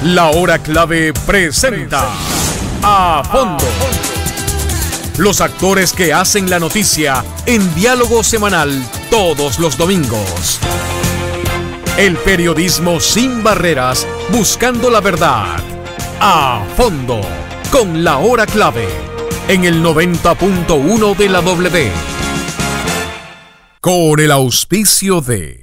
La Hora Clave presenta A Fondo. Los actores que hacen la noticia en diálogo semanal todos los domingos. El periodismo sin barreras, buscando la verdad. A Fondo, con La Hora Clave, en el 90.1 de la W. Con el auspicio de...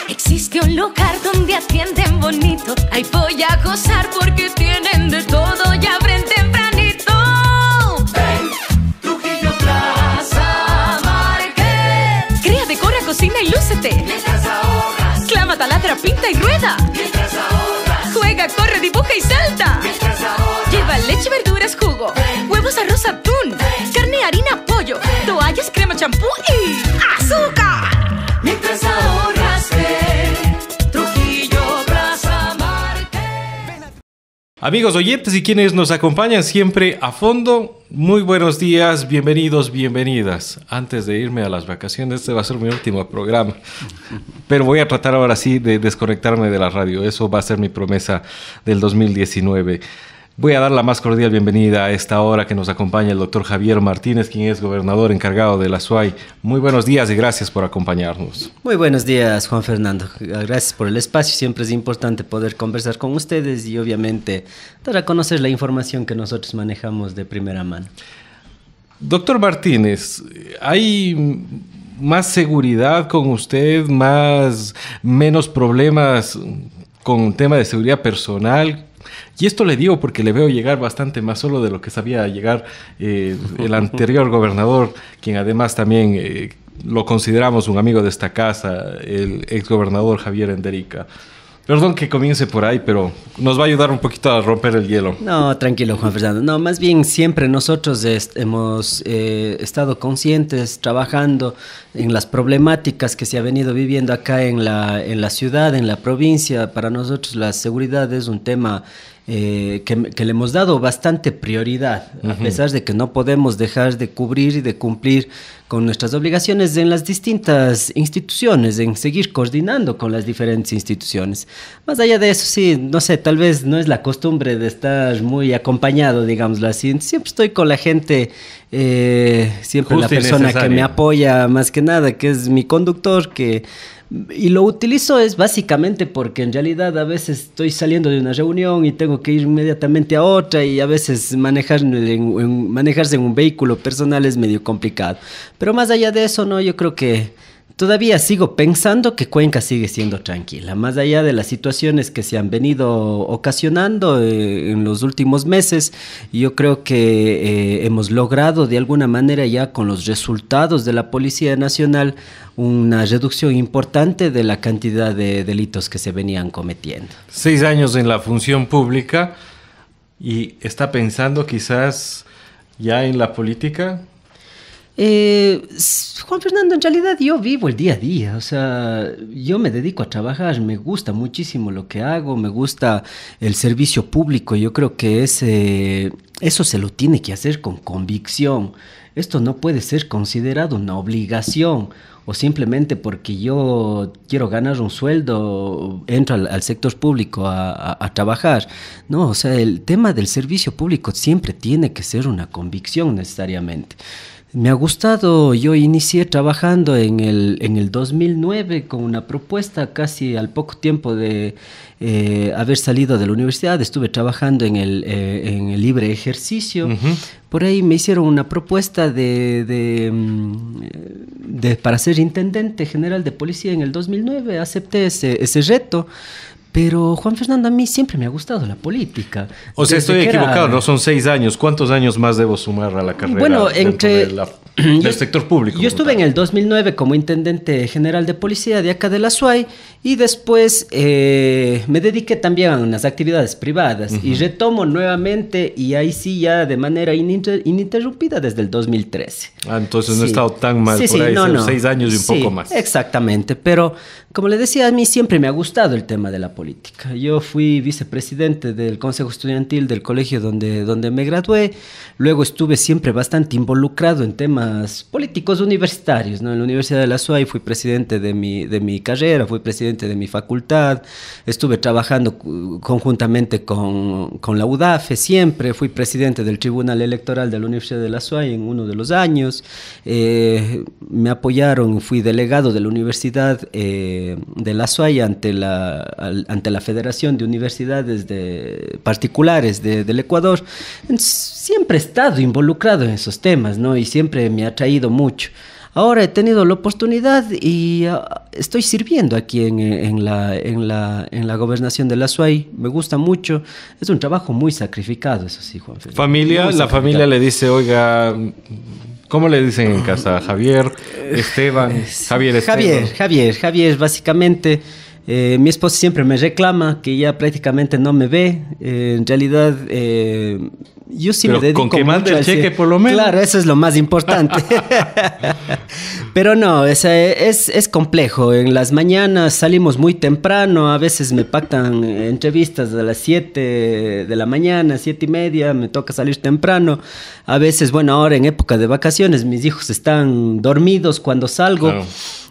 Existe un lugar donde atienden bonito. Ahí voy a gozar porque tienen de todo y abren tempranito. Ven, Trujillo Plaza Market. Crea, decora, cocina y lúcete. Mientras ahorras. Clama, taladra, pinta y rueda. Mientras ahorras. Juega, corre, dibuja y salta. Mientras ahorras. Lleva leche, verduras, jugo. Ven. Huevos, arroz, atún. Ven. Carne, harina, pollo. Ven. Toallas, crema, champú y azúcar. Mientras ahorras, ven, Trujillo Plaza Market. Amigos oyentes y quienes nos acompañan siempre a fondo, muy buenos días, bienvenidos, bienvenidas. Antes de irme a las vacaciones, este va a ser mi último programa, pero voy a tratar ahora sí de desconectarme de la radio. Eso va a ser mi promesa del 2019. Voy a dar la más cordial bienvenida a esta hora que nos acompaña el doctor Javier Martínez, quien es gobernador encargado de la SUAY. Muy buenos días y gracias por acompañarnos. Muy buenos días, Juan Fernando. Gracias por el espacio. Siempre es importante poder conversar con ustedes y obviamente dar a conocer la información que nosotros manejamos de primera mano. Doctor Martínez, ¿hay más seguridad con usted, menos problemas con tema de seguridad personal? Y esto le digo porque le veo llegar bastante más solo de lo que sabía llegar el anterior gobernador, quien además también lo consideramos un amigo de esta casa, el exgobernador Javier Enderica. Perdón que comience por ahí, pero nos va a ayudar un poquito a romper el hielo. No, tranquilo, Juan Fernando. No, más bien siempre nosotros hemos estado conscientes, trabajando en las problemáticas que se ha venido viviendo acá en la ciudad, en la provincia. Para nosotros la seguridad es un tema que le hemos dado bastante prioridad, a pesar de que no podemos dejar de cubrir y de cumplir con nuestras obligaciones en las distintas instituciones, en seguir coordinando con las diferentes instituciones. Más allá de eso, sí, no sé, tal vez no es la costumbre de estar muy acompañado, digámoslo así. Siempre estoy con la gente, siempre la persona que me apoya más que nada, que es mi conductor, y lo utilizo es básicamente porque en realidad a veces estoy saliendo de una reunión y tengo que ir inmediatamente a otra y a veces manejarse en un vehículo personal es medio complicado. Pero más allá de eso, no, yo creo que todavía sigo pensando que Cuenca sigue siendo tranquila, más allá de las situaciones que se han venido ocasionando en los últimos meses. Yo creo que hemos logrado de alguna manera ya con los resultados de la Policía Nacional una reducción importante de la cantidad de delitos que se venían cometiendo. 6 años en la función pública y está pensando quizás ya en la política. Juan Fernando, en realidad yo vivo el día a día, o sea, yo me dedico a trabajar, me gusta muchísimo lo que hago, me gusta el servicio público. Yo creo que eso se lo tiene que hacer con convicción. Esto no puede ser considerado una obligación o simplemente porque yo quiero ganar un sueldo, entro al sector público a trabajar. No, o sea, el tema del servicio público siempre tiene que ser una convicción necesariamente. Me ha gustado, yo inicié trabajando en el 2009 con una propuesta casi al poco tiempo de haber salido de la universidad. Estuve trabajando en el libre ejercicio. Por ahí me hicieron una propuesta para ser intendente general de policía en el 2009. Acepté ese reto. Pero, Juan Fernando, a mí siempre me ha gustado la política. O sea, estoy equivocado, no son 6 años. ¿Cuántos años más debo sumar a la carrera? Bueno, del sector público. Yo estuve en el 2009 como intendente general de policía de acá de la SUAY y después me dediqué también a unas actividades privadas y retomo nuevamente y ahí sí ya de manera ininterrumpida desde el 2013. Entonces no he estado tan mal por ahí, 6 años y un poco más. Exactamente, pero como le decía, a mí siempre me ha gustado el tema de la política. Yo fui vicepresidente del Consejo Estudiantil del colegio donde me gradué, luego estuve siempre bastante involucrado en temas temas políticos universitarios, ¿no? En la Universidad de la SUAY fui presidente de mi carrera, fui presidente de mi facultad, estuve trabajando conjuntamente con la UDAFE siempre, fui presidente del Tribunal Electoral de la Universidad de la SUAY en uno de los años, me apoyaron, fui delegado de la Universidad de la SUAY ante la Federación de Universidades particulares del Ecuador. Siempre he estado involucrado en esos temas, ¿no? Y siempre me ha traído mucho. Ahora he tenido la oportunidad y estoy sirviendo aquí en la gobernación de la SUAY. Me gusta mucho. Es un trabajo muy sacrificado, eso sí, Juan Felipe. La familia le dice, oiga, ¿cómo le dicen en casa? Javier, Esteban, Javier, básicamente. Mi esposa siempre me reclama que ya prácticamente no me ve. En realidad, yo sí me dedico con que mande el cheque por lo menos. Claro, eso es lo más importante. Pero no, es complejo. En las mañanas salimos muy temprano. A veces me pactan entrevistas a las 7 de la mañana, 7:30. Me toca salir temprano. A veces, bueno, ahora en época de vacaciones, mis hijos están dormidos cuando salgo. Claro.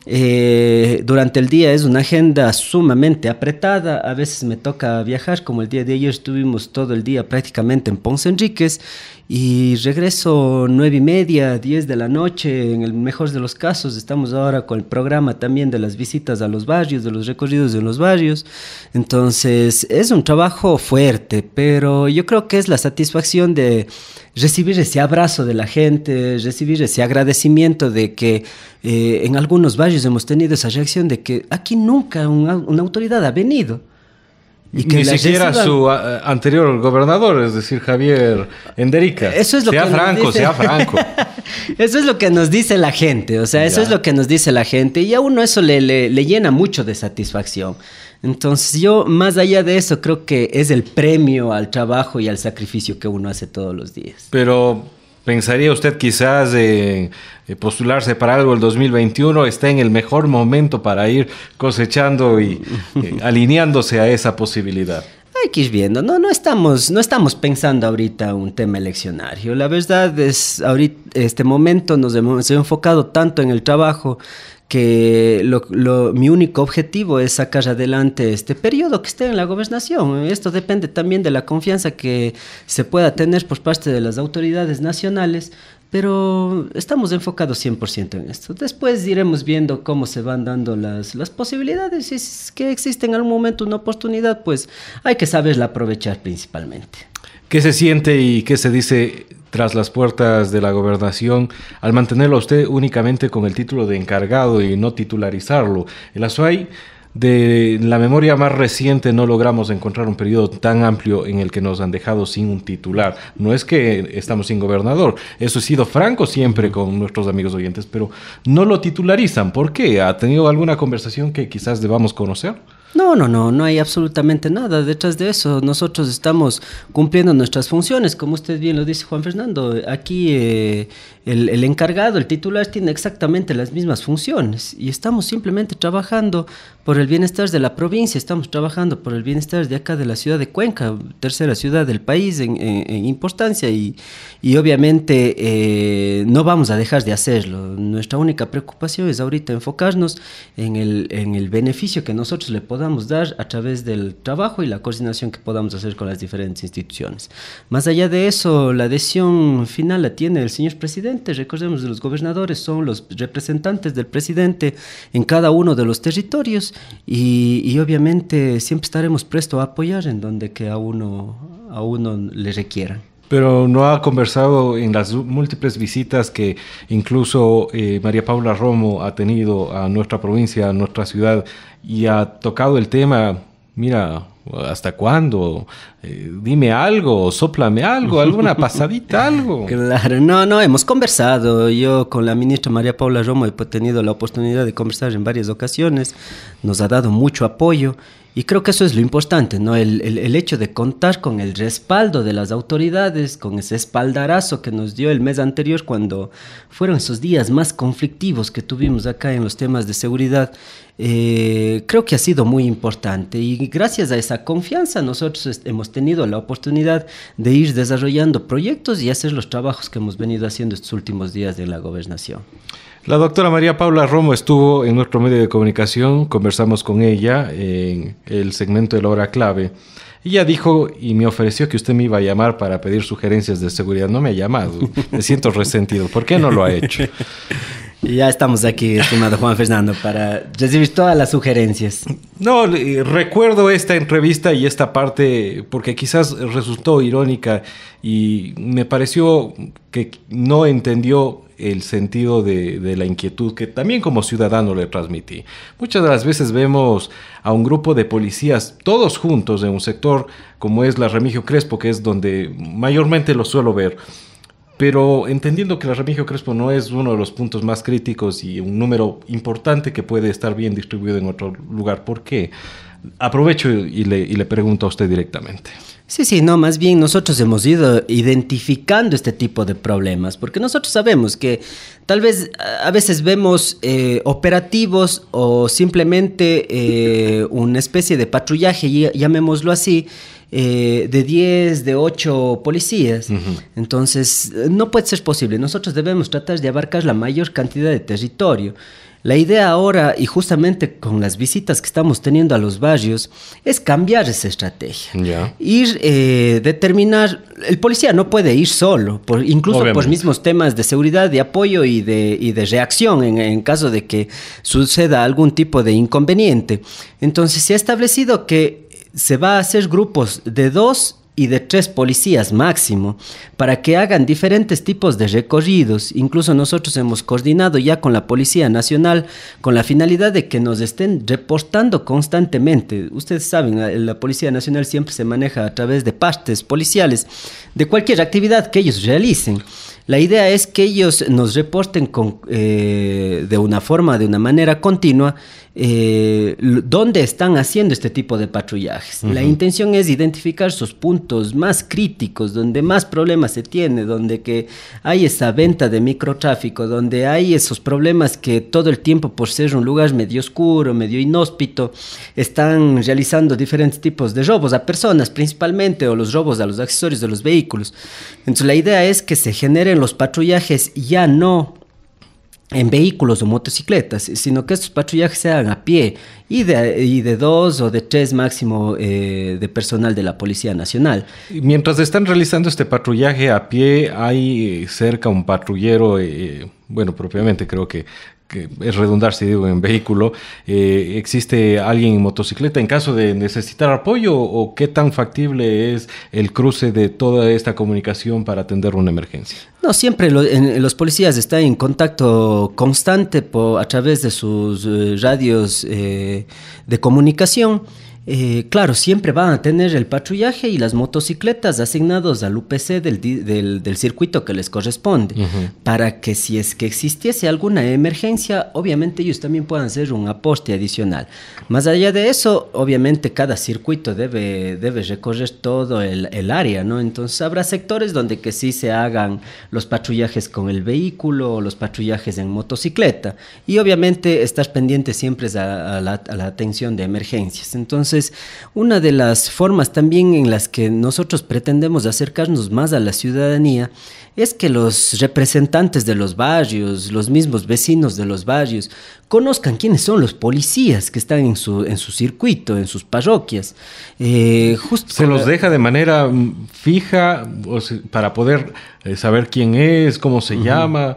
Durante el día es una agenda sumamente apretada. A veces me toca viajar, como el día de ayer estuvimos todo el día prácticamente en Ponce Enríquez y regreso 9:30, 10 de la noche. En el mejor de los casos estamos ahora con el programa también de las visitas a los barrios, de los recorridos en los barrios. Entonces es un trabajo fuerte, pero yo creo que es la satisfacción de recibir ese abrazo de la gente, recibir ese agradecimiento de que en algunos barrios hemos tenido esa reacción de que aquí nunca una autoridad ha venido. Y que ni siquiera su anterior gobernador, es decir, Javier Enderica. Eso es lo sea franco. Eso es lo que nos dice la gente, o sea, eso es lo que nos dice la gente y a uno eso le llena mucho de satisfacción. Entonces yo, más allá de eso, creo que es el premio al trabajo y al sacrificio que uno hace todos los días. Pero, ¿pensaría usted quizás postularse para algo el 2021? ¿Está en el mejor momento para ir cosechando y alineándose a esa posibilidad? Hay que ir viendo, no estamos pensando ahorita un tema eleccionario. La verdad es, ahorita, este momento nos hemos enfocado tanto en el trabajo que mi único objetivo es sacar adelante este periodo que esté en la gobernación. Esto depende también de la confianza que se pueda tener por parte de las autoridades nacionales, pero estamos enfocados 100% en esto. Después iremos viendo cómo se van dando las posibilidades. Si es que existe en algún momento una oportunidad, pues hay que saberla aprovechar principalmente. ¿Qué se siente y qué se dice tras las puertas de la gobernación al mantenerlo a usted únicamente con el título de encargado y no titularizarlo? En la SUAY, de la memoria más reciente, no logramos encontrar un periodo tan amplio en el que nos han dejado sin un titular. No es que estamos sin gobernador, eso he sido franco siempre con nuestros amigos oyentes, pero no lo titularizan. ¿Por qué? ¿Ha tenido alguna conversación que quizás debamos conocer? No hay absolutamente nada detrás de eso. Nosotros estamos cumpliendo nuestras funciones, como usted bien lo dice, Juan Fernando. Aquí el encargado, el titular, tiene exactamente las mismas funciones y estamos simplemente trabajando por el bienestar de la provincia, estamos trabajando por el bienestar de acá de la ciudad de Cuenca, tercera ciudad del país en importancia y obviamente no vamos a dejar de hacerlo. Nuestra única preocupación es ahorita enfocarnos en el beneficio que nosotros le podamos dar a través del trabajo y la coordinación que podamos hacer con las diferentes instituciones. Más allá de eso, la decisión final la tiene el señor presidente. Recordemos que los gobernadores son los representantes del presidente en cada uno de los territorios y obviamente siempre estaremos prestos a apoyar en donde que a uno le requieran. Pero no ha conversado en las múltiples visitas que incluso María Paula Romo ha tenido a nuestra provincia, a nuestra ciudad, y ha tocado el tema, mira, ¿hasta cuándo? Dime algo, sóplame algo, alguna pasadita, algo. Claro, no, hemos conversado. Yo con la ministra María Paula Romo he tenido la oportunidad de conversar en varias ocasiones. Nos ha dado mucho apoyo Y creo que eso es lo importante, ¿no? El hecho de contar con el respaldo de las autoridades, con ese espaldarazo que nos dio el mes anterior cuando fueron esos días más conflictivos que tuvimos acá en los temas de seguridad, creo que ha sido muy importante. Y gracias a esa confianza nosotros hemos tenido la oportunidad de ir desarrollando proyectos y hacer los trabajos que hemos venido haciendo estos últimos días de la gobernación. La doctora María Paula Romo estuvo en nuestro medio de comunicación, conversamos con ella en el segmento de la hora clave. Ella dijo y me ofreció que usted me iba a llamar para pedir sugerencias de seguridad. No me ha llamado, me siento resentido. ¿Por qué no lo ha hecho? Ya estamos aquí, estimado Juan Fernando, para recibir todas las sugerencias. No, recuerdo esta entrevista y esta parte porque quizás resultó irónica y me pareció que no entendió el sentido de la inquietud que también como ciudadano le transmití. Muchas de las veces vemos a un grupo de policías todos juntos en un sector como es la Remigio Crespo, que es donde mayormente lo suelo ver. Pero entendiendo que la Remigio Crespo no es uno de los puntos más críticos y un número importante que puede estar bien distribuido en otro lugar, ¿por qué? Aprovecho y le pregunto a usted directamente. Sí, no, más bien nosotros hemos ido identificando este tipo de problemas, porque nosotros sabemos que tal vez a veces vemos operativos o simplemente una especie de patrullaje, llamémoslo así, de 10, de 8 policías. Uh-huh. Entonces, no puede ser posible. Nosotros debemos tratar de abarcar la mayor cantidad de territorio. La idea ahora, y justamente con las visitas que estamos teniendo a los barrios, es cambiar esa estrategia. Yeah. Ir, determinar, el policía no puede ir solo, incluso obviamente por mismos temas de seguridad, de apoyo y de reacción en caso de que suceda algún tipo de inconveniente. Entonces se ha establecido que se va a hacer grupos de 2 y de 3 policías máximo para que hagan diferentes tipos de recorridos. Incluso nosotros hemos coordinado ya con la Policía Nacional con la finalidad de que nos estén reportando constantemente. Ustedes saben, la Policía Nacional siempre se maneja a través de partes policiales de cualquier actividad que ellos realicen. La idea es que ellos nos reporten de una manera continua dónde están haciendo este tipo de patrullajes. Uh-huh. La intención es identificar sus puntos más críticos, donde más problemas se tiene, donde que hay esa venta de microtráfico, donde hay esos problemas que todo el tiempo, por ser un lugar medio oscuro, medio inhóspito, están realizando diferentes tipos de robos a personas principalmente, o los robos a los accesorios de los vehículos. Entonces la idea es que se generen los patrullajes ya no en vehículos o motocicletas, sino que estos patrullajes se hagan a pie y de 2 o de 3 máximo de personal de la Policía Nacional. Mientras están realizando este patrullaje a pie, hay cerca un patrullero, propiamente creo que es redundar si digo en vehículo, ¿existe alguien en motocicleta en caso de necesitar apoyo o qué tan factible es el cruce de toda esta comunicación para atender una emergencia? No, siempre los policías están en contacto constante a través de sus radios de comunicación. Claro, siempre van a tener el patrullaje y las motocicletas asignados al UPC del circuito que les corresponde, uh-huh, para que si es que existiese alguna emergencia, obviamente ellos también puedan hacer un aporte adicional. Más allá de eso, obviamente cada circuito debe recorrer todo el área, ¿no? Entonces habrá sectores donde que sí se hagan los patrullajes con el vehículo o los patrullajes en motocicleta, y obviamente estar pendiente siempre es a la atención de emergencias. Entonces, una de las formas también en las que nosotros pretendemos acercarnos más a la ciudadanía es que los representantes de los barrios, los mismos vecinos de los barrios, conozcan quiénes son los policías que están en su circuito, en sus parroquias. ¿Se los deja de manera fija para poder saber quién es, cómo se uh-huh llama?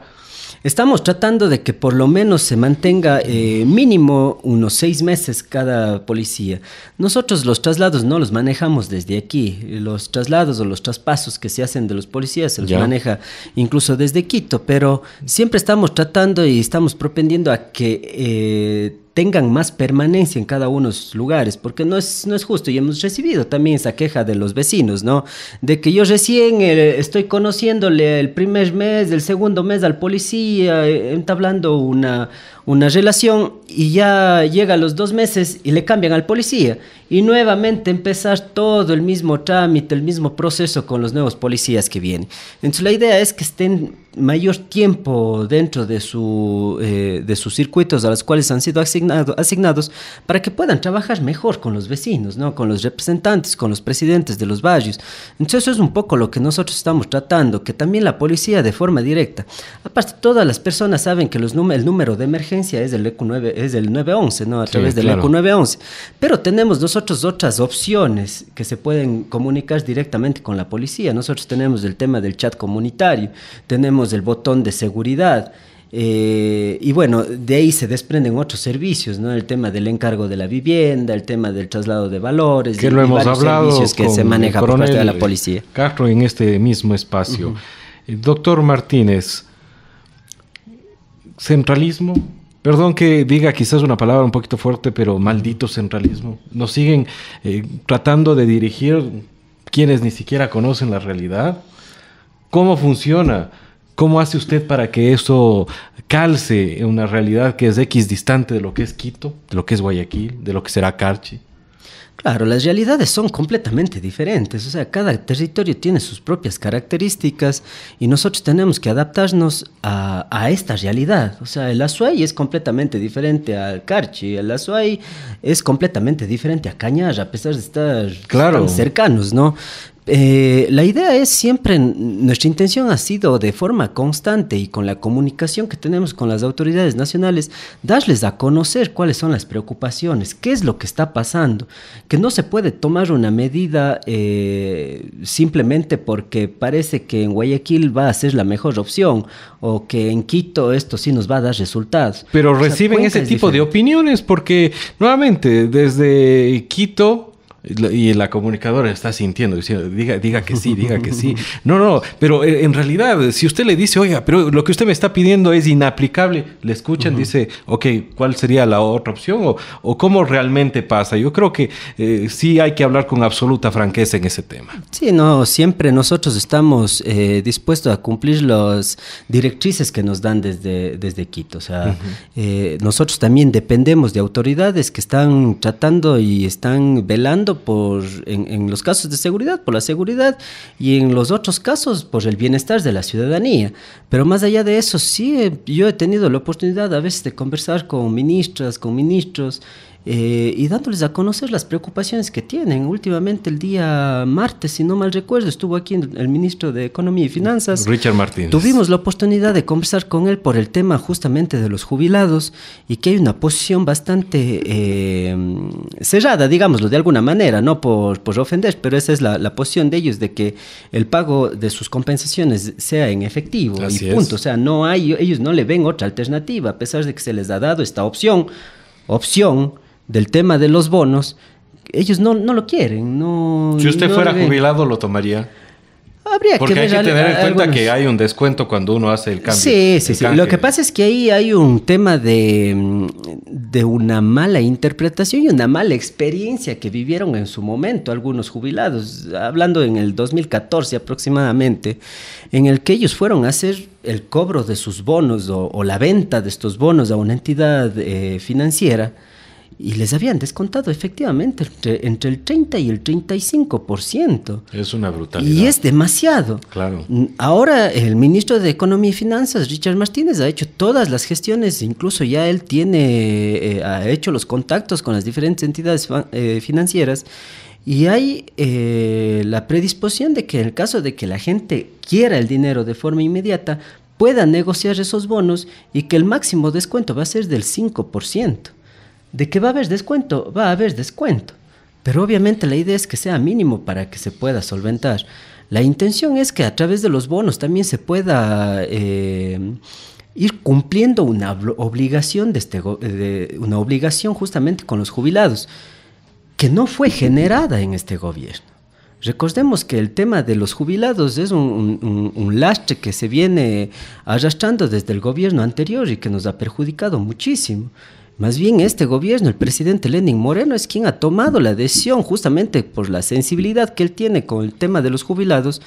Estamos tratando de que por lo menos se mantenga mínimo unos 6 meses cada policía. Nosotros los traslados no los manejamos desde aquí. Los traslados o los traspasos que se hacen de los policías se los maneja incluso desde Quito, pero siempre estamos tratando y estamos propendiendo a que tengan más permanencia en cada uno de sus lugares, porque no es justo, y hemos recibido también esa queja de los vecinos, ¿no? De que yo recién estoy conociéndole el primer mes, del segundo mes al policía, entablando una relación, y ya llega a los 2 meses y le cambian al policía, y nuevamente empezar todo el mismo trámite, el mismo proceso con los nuevos policías que vienen. Entonces la idea es que estén mayor tiempo dentro de sus circuitos a los cuales han sido asignados para que puedan trabajar mejor con los vecinos, ¿no? Con los representantes, con los presidentes de los barrios. Entonces eso es un poco lo que nosotros estamos tratando, que también la policía de forma directa. Aparte, todas las personas saben que el número de emergencia es el 911, ¿no? A través del ECU 911. Pero tenemos nosotros otras opciones que se pueden comunicar directamente con la policía. Nosotros tenemos el tema del chat comunitario, tenemos el botón de seguridad, y bueno, de ahí se desprenden otros servicios, ¿no? El tema del encargo de la vivienda, el tema del traslado de valores, que lo hemos hablado servicios que se maneja por parte de la policía. Castro en este mismo espacio. Doctor Martínez, centralismo, perdón que diga quizás una palabra un poquito fuerte, pero maldito centralismo. Nos siguen tratando de dirigir quienes ni siquiera conocen la realidad. ¿Cómo funciona? ¿Cómo hace usted para que eso calce en una realidad que es equidistante de lo que es Quito, de lo que es Guayaquil, de lo que será Carchi? Claro, las realidades son completamente diferentes, o sea, cada territorio tiene sus propias características y nosotros tenemos que adaptarnos a esta realidad. O sea, el Azuay es completamente diferente al Carchi, el Azuay es completamente diferente a Cañar, a pesar de estar tan cercanos, ¿no? La idea es siempre, nuestra intención ha sido de forma constante y con la comunicación que tenemos con las autoridades nacionales, darles a conocer cuáles son las preocupaciones, qué es lo que está pasando, que no se puede tomar una medida simplemente porque parece que en Guayaquil va a ser la mejor opción o que en Quito esto sí nos va a dar resultados. Pero reciben ese tipo de opiniones porque nuevamente desde Quito... Y la comunicadora está sintiendo, diciendo, diga que sí, diga que sí. No, pero en realidad, si usted le dice, oiga, pero lo que usted me está pidiendo es inaplicable, le escuchan, dice, ok, ¿cuál sería la otra opción? O cómo realmente pasa. Yo creo que sí hay que hablar con absoluta franqueza en ese tema. Sí, no, siempre nosotros estamos dispuestos a cumplir las directrices que nos dan desde Quito. O sea, nosotros también dependemos de autoridades que están tratando y están velando en los casos de seguridad, por la seguridad, y en los otros casos por el bienestar de la ciudadanía. Pero más allá de eso, sí, yo he tenido la oportunidad a veces de conversar con ministras, con ministros, y dándoles a conocer las preocupaciones que tienen. Últimamente, el día martes, si no mal recuerdo, estuvo aquí el ministro de Economía y Finanzas, Richard Martínez. Tuvimos la oportunidad de conversar con él por el tema justamente de los jubilados y que hay una posición bastante cerrada, digámoslo de alguna manera, no por ofender, pero esa es la posición de ellos, de que el pago de sus compensaciones sea en efectivo. Así y punto. O sea, ellos no le ven otra alternativa, a pesar de que se les ha dado esta opción del tema de los bonos, ellos no lo quieren. Si usted fuera jubilado, ¿lo tomaría? Habría Porque que hay que tener en cuenta que hay un descuento cuando uno hace el cambio. Sí. Lo que pasa es que ahí hay un tema de una mala interpretación y una mala experiencia que vivieron en su momento algunos jubilados, hablando en el 2014 aproximadamente, en el que ellos fueron a hacer el cobro de sus bonos o la venta de estos bonos a una entidad financiera. Y les habían descontado efectivamente entre el 30 y el 35%. Es una brutalidad. Y es demasiado. Claro. Ahora el ministro de Economía y Finanzas, Richard Martínez, ha hecho todas las gestiones, incluso ya él ha hecho los contactos con las diferentes entidades financieras. Y hay la predisposición de que en el caso de que la gente quiera el dinero de forma inmediata, pueda negociar esos bonos y que el máximo descuento va a ser del 5%. ¿De que va a haber descuento? Va a haber descuento. Pero obviamente la idea es que sea mínimo para que se pueda solventar. La intención es que a través de los bonos también se pueda ir cumpliendo una obligación, una obligación justamente con los jubilados, que no fue generada en este gobierno. Recordemos que el tema de los jubilados es un lastre que se viene arrastrando desde el gobierno anterior y que nos ha perjudicado muchísimo. Más bien este gobierno, el presidente Lenín Moreno, es quien ha tomado la decisión, justamente por la sensibilidad que él tiene con el tema de los jubilados,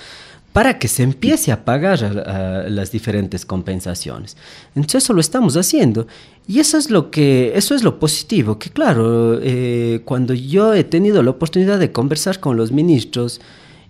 para que se empiece a pagar a las diferentes compensaciones. Entonces eso lo estamos haciendo. Y eso es lo positivo, que claro, cuando yo he tenido la oportunidad de conversar con los ministros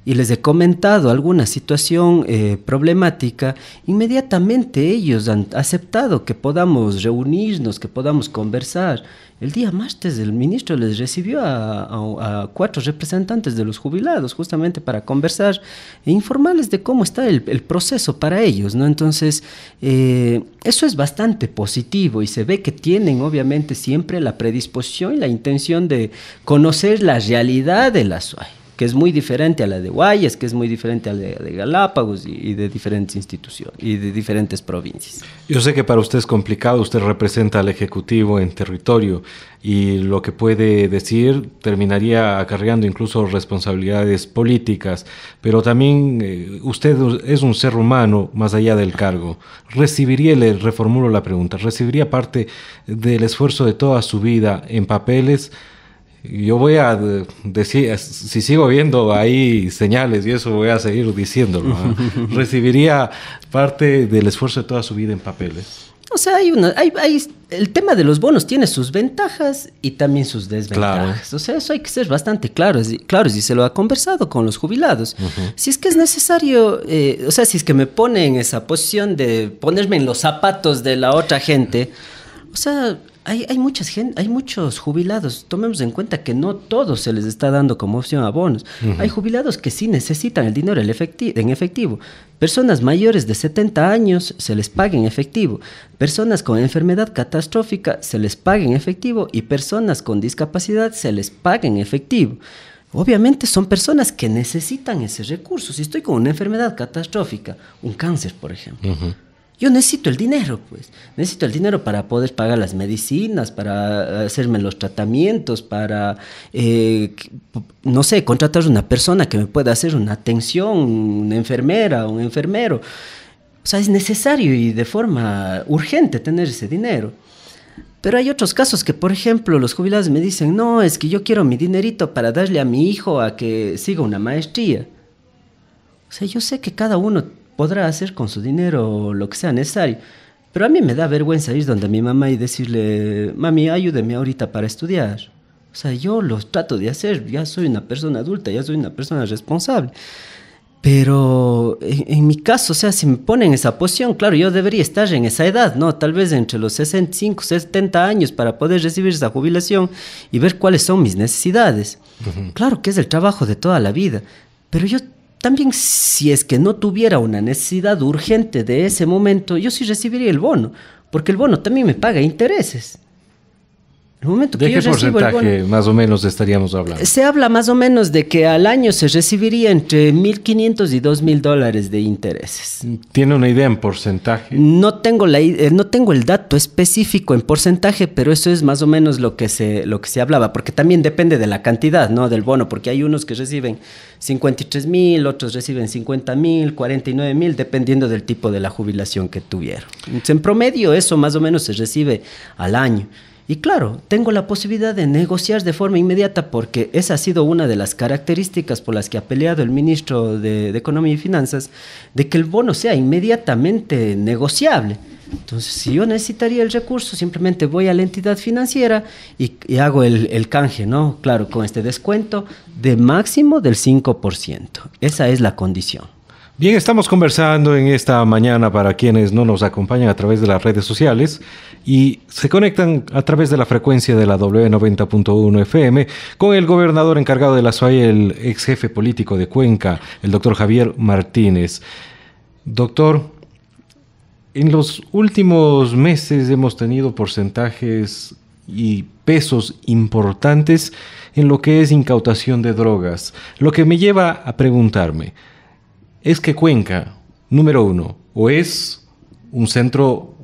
y les he comentado alguna situación problemática, inmediatamente ellos han aceptado que podamos reunirnos, que podamos conversar. El día martes el ministro les recibió a 4 representantes de los jubilados justamente para conversar e informarles de cómo está el proceso para ellos, ¿no? Entonces, eso es bastante positivo y se ve que tienen obviamente siempre la predisposición y la intención de conocer la realidad de la SUAY, que es muy diferente a la de Guayas, que es muy diferente a la de Galápagos y de diferentes instituciones y de diferentes provincias. Yo sé que para usted es complicado, usted representa al Ejecutivo en territorio y lo que puede decir terminaría acarreando incluso responsabilidades políticas, pero también usted es un ser humano más allá del cargo. Le reformulo la pregunta, ¿recibiría parte del esfuerzo de toda su vida en papeles? Yo voy a decir, si sigo viendo ahí señales y eso voy a seguir diciéndolo, ¿eh? ¿Recibiría parte del esfuerzo de toda su vida en papeles? O sea, el tema de los bonos tiene sus ventajas y también sus desventajas. Claro. O sea, eso hay que ser bastante claros y se lo ha conversado con los jubilados. Si es que es necesario, o sea, si es que me pone en esa posición de ponerme en los zapatos de la otra gente, o sea, hay muchos jubilados. Tomemos en cuenta que no todos se les está dando como opción a bonos. Hay jubilados que sí necesitan el dinero en efectivo. Personas mayores de 70 años se les paga en efectivo. Personas con enfermedad catastrófica se les paga en efectivo. Y personas con discapacidad se les paga en efectivo. Obviamente son personas que necesitan ese recurso. Si estoy con una enfermedad catastrófica, un cáncer, por ejemplo, yo necesito el dinero, pues. Necesito el dinero para poder pagar las medicinas, para hacerme los tratamientos, para, no sé, contratar una persona que me pueda hacer una atención, una enfermera, un enfermero. O sea, es necesario y de forma urgente tener ese dinero. Pero hay otros casos que, por ejemplo, los jubilados me dicen, no, es que yo quiero mi dinerito para darle a mi hijo a que siga una maestría. O sea, yo sé que cada uno podrá hacer con su dinero lo que sea necesario, pero a mí me da vergüenza ir donde mi mamá y decirle, mami, ayúdeme ahorita para estudiar. O sea, yo lo trato de hacer, ya soy una persona adulta, ya soy una persona responsable. Pero en mi caso, o sea, si me ponen en esa posición, claro, yo debería estar en esa edad, ¿no? Tal vez entre los 65, 70 años para poder recibir esa jubilación y ver cuáles son mis necesidades. Claro que es el trabajo de toda la vida, pero yo también, si es que no tuviera una necesidad urgente de ese momento, yo sí recibiría el bono, porque el bono también me paga intereses. El momento que ¿De qué porcentaje más o menos estaríamos hablando? Se habla más o menos de que al año se recibiría entre $1,500 y $2,000 de intereses. ¿Tiene una idea en porcentaje? No tengo el dato específico en porcentaje, pero eso es más o menos lo que se hablaba, porque también depende de la cantidad, ¿no?, del bono, porque hay unos que reciben 53,000, otros reciben 50,000, 49,000, dependiendo del tipo de la jubilación que tuvieron. Entonces, en promedio, eso más o menos se recibe al año. Y claro, tengo la posibilidad de negociar de forma inmediata porque esa ha sido una de las características por las que ha peleado el ministro de Economía y Finanzas, de que el bono sea inmediatamente negociable. Entonces, si yo necesitaría el recurso, simplemente voy a la entidad financiera y hago el canje, ¿no? Claro, con este descuento de máximo del 5%. Esa es la condición. Bien, estamos conversando en esta mañana para quienes no nos acompañan a través de las redes sociales y se conectan a través de la frecuencia de la W90.1 FM con el gobernador encargado de la SUAY, el ex jefe político de Cuenca, el doctor Javier Martínez. Doctor, en los últimos meses hemos tenido porcentajes y pesos importantes en lo que es incautación de drogas, lo que me lleva a preguntarme, ¿es que Cuenca, número uno, o es un centro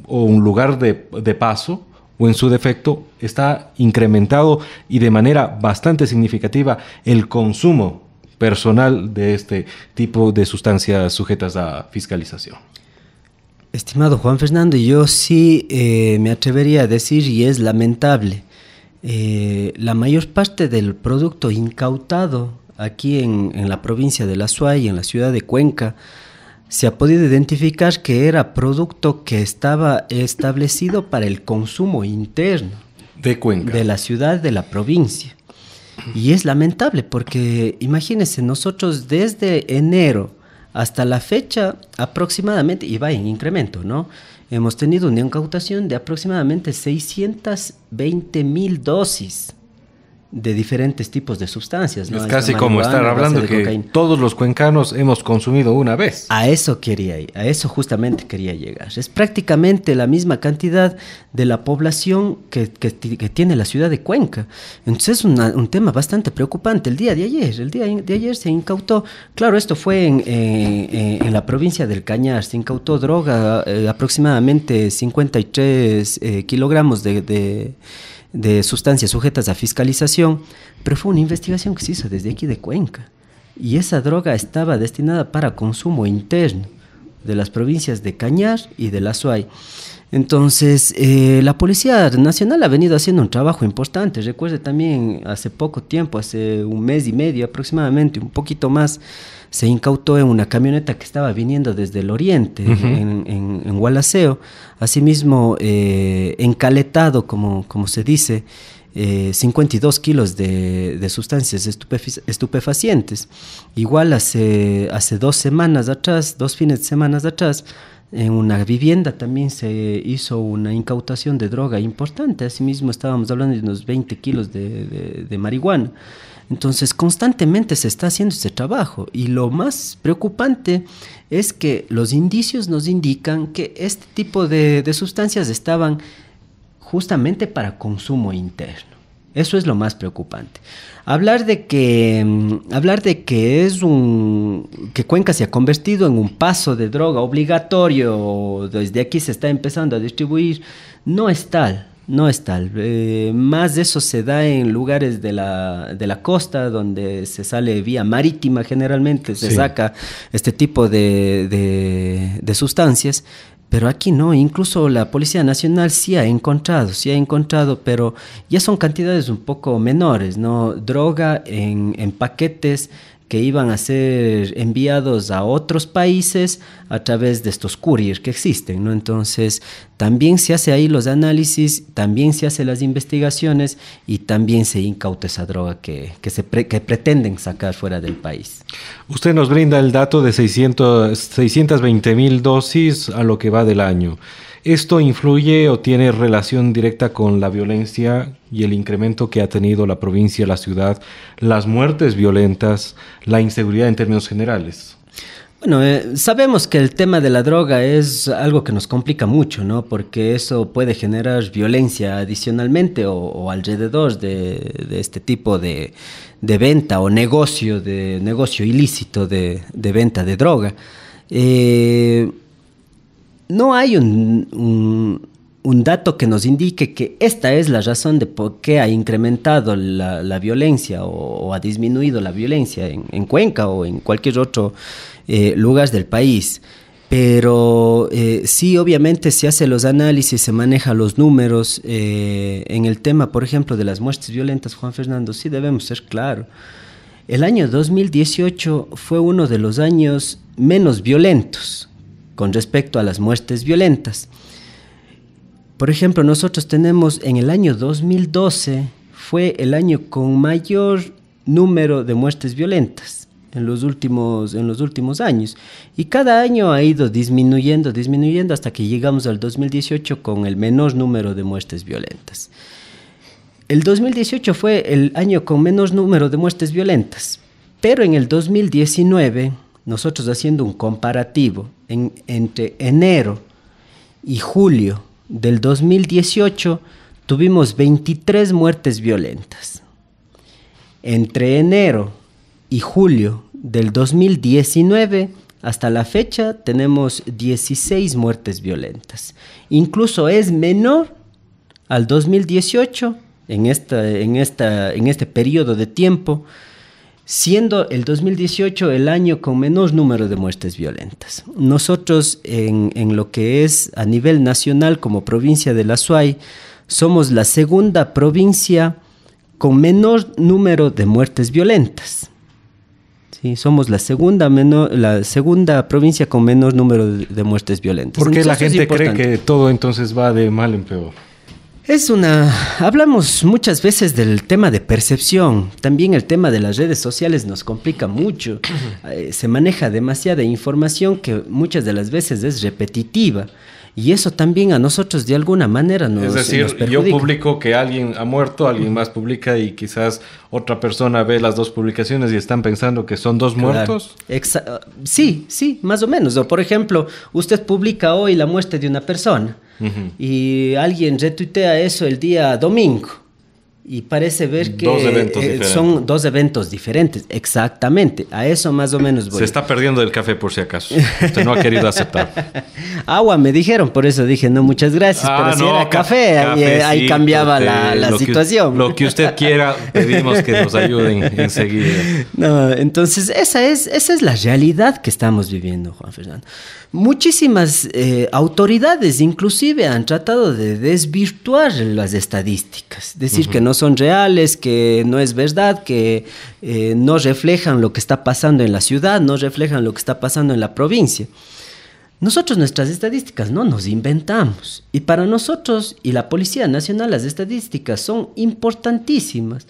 o un lugar de paso, o en su defecto está incrementado y de manera bastante significativa el consumo personal de este tipo de sustancias sujetas a fiscalización? Estimado Juan Fernando, yo sí me atrevería a decir, y es lamentable, la mayor parte del producto incautado aquí en la provincia de La Suay, en la ciudad de Cuenca, se ha podido identificar que era producto que estaba establecido para el consumo interno De Cuenca. de la ciudad, de la provincia. Y es lamentable porque, imagínense, nosotros desde enero hasta la fecha aproximadamente, y va en incremento, ¿no? Hemos tenido una incautación de aproximadamente 620,000 dosis de diferentes tipos de sustancias, ¿no? Es Esta casi como marihuana, estar hablando base de que cocaína. todos los cuencanos hemos consumido una vez. A eso quería ir, a eso justamente quería llegar. Es prácticamente la misma cantidad de la población que tiene la ciudad de Cuenca. Entonces es un tema bastante preocupante. El día de ayer se incautó, claro, esto fue en la provincia del Cañar, se incautó droga, aproximadamente 53 kilogramos de sustancias sujetas a fiscalización, pero fue una investigación que se hizo desde aquí de Cuenca. Y esa droga estaba destinada para consumo interno de las provincias de Cañar y de La Suay. Entonces, la Policía Nacional ha venido haciendo un trabajo importante. Recuerde también, hace poco tiempo, hace un mes y medio aproximadamente, un poquito más, se incautó en una camioneta que estaba viniendo desde el oriente, en Gualaceo. Asimismo, encaletado, como se dice, 52 kilos de sustancias estupefacientes. Igual hace 2 semanas atrás, 2 fines de semana atrás, en una vivienda también se hizo una incautación de droga importante. Asimismo estábamos hablando de unos 20 kilos de marihuana. Entonces constantemente se está haciendo este trabajo, y lo más preocupante es que los indicios nos indican que este tipo de sustancias estaban justamente para consumo interno. Eso es lo más preocupante. Hablar de que que Cuenca se ha convertido en un paso de droga obligatorio, desde aquí se está empezando a distribuir, no es tal. Más de eso se da en lugares de la costa, donde se sale vía marítima generalmente, se saca este tipo de sustancias. Pero aquí no, incluso la Policía Nacional sí ha encontrado, pero ya son cantidades un poco menores, ¿no? Droga en paquetes que iban a ser enviados a otros países a través de estos couriers que existen, ¿no? Entonces, también se hace ahí los análisis, también se hacen las investigaciones y también se incauta esa droga que pretenden sacar fuera del país. Usted nos brinda el dato de 620,000 dosis a lo que va del año. ¿Esto influye o tiene relación directa con la violencia y el incremento que ha tenido la provincia, la ciudad, las muertes violentas, la inseguridad en términos generales? Bueno, sabemos que el tema de la droga es algo que nos complica mucho, ¿no? Porque eso puede generar violencia adicionalmente o alrededor de este tipo de venta o negocio ilícito de venta de droga. No hay un dato que nos indique que esta es la razón de por qué ha incrementado la violencia o ha disminuido la violencia en Cuenca o en cualquier otro lugar del país. Pero sí, obviamente se hace los análisis, se maneja los números. En el tema, por ejemplo, de las muertes violentas, Juan Fernando, sí debemos ser claros. El año 2018 fue uno de los años menos violentos con respecto a las muertes violentas. Por ejemplo, nosotros tenemos en el año 2012, fue el año con mayor número de muertes violentas en los últimos años. Y cada año ha ido disminuyendo hasta que llegamos al 2018 con el menor número de muertes violentas. El 2018 fue el año con menos número de muertes violentas, pero en el 2019, nosotros haciendo un comparativo entre enero y julio del 2018, tuvimos 23 muertes violentas. Entre enero y julio del 2019 hasta la fecha tenemos 16 muertes violentas. Incluso es menor al 2018 en este periodo de tiempo. siendo el 2018 el año con menor número de muertes violentas. Nosotros en lo que es a nivel nacional como provincia de la Azuay, somos la segunda provincia con menor número de muertes violentas. Sí, somos la segunda provincia con menor número de muertes violentas. ¿Por qué la Entonces, gente es cree importante. que todo entonces va de mal en peor? Hablamos muchas veces del tema de percepción, también el tema de las redes sociales nos complica mucho, se maneja demasiada información que muchas de las veces es repetitiva y eso también a nosotros de alguna manera nos Es decir, nos yo perjudica. publico que alguien ha muerto, alguien más publica y quizás otra persona ve las dos publicaciones y están pensando que son dos muertos. Sí, más o menos. O por ejemplo, usted publica hoy la muerte de una persona y alguien retuitea eso el día domingo y parece ver que Dos eventos diferentes. son dos eventos diferentes. Exactamente, a eso más o menos voy. Se está perdiendo el café por si acaso. Usted no ha querido aceptar. Agua me dijeron, por eso dije no, muchas gracias. Pero si era café, ahí cambiaba la situación. Lo que usted quiera, pedimos que nos ayuden enseguida. No, entonces esa es la realidad que estamos viviendo, Juan Fernando. Muchísimas autoridades inclusive han tratado de desvirtuar las estadísticas, decir que no son reales, que no es verdad, que no reflejan lo que está pasando en la ciudad, no reflejan lo que está pasando en la provincia. Nosotros nuestras estadísticas no nos inventamos y para nosotros y la Policía Nacional las estadísticas son importantísimas.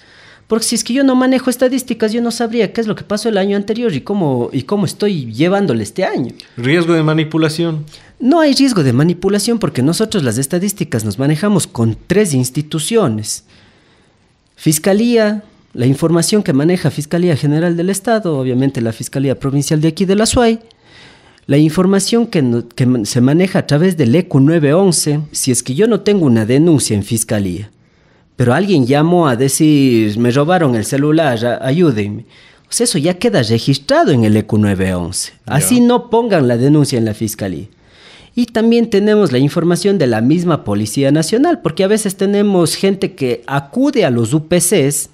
Porque si es que yo no manejo estadísticas, yo no sabría qué es lo que pasó el año anterior y cómo estoy llevándole este año. ¿Riesgo de manipulación? No hay riesgo de manipulación porque nosotros las estadísticas nos manejamos con 3 instituciones. Fiscalía, la información que maneja Fiscalía General del Estado, obviamente la Fiscalía Provincial de aquí de la Azuay, la información que se maneja a través del ECU 911, si es que yo no tengo una denuncia en Fiscalía, pero alguien llamó a decir, me robaron el celular, ayúdenme. O sea, eso ya queda registrado en el ECU 911. Así no pongan la denuncia en la Fiscalía. Y también tenemos la información de la misma Policía Nacional, porque a veces tenemos gente que acude a los UPCs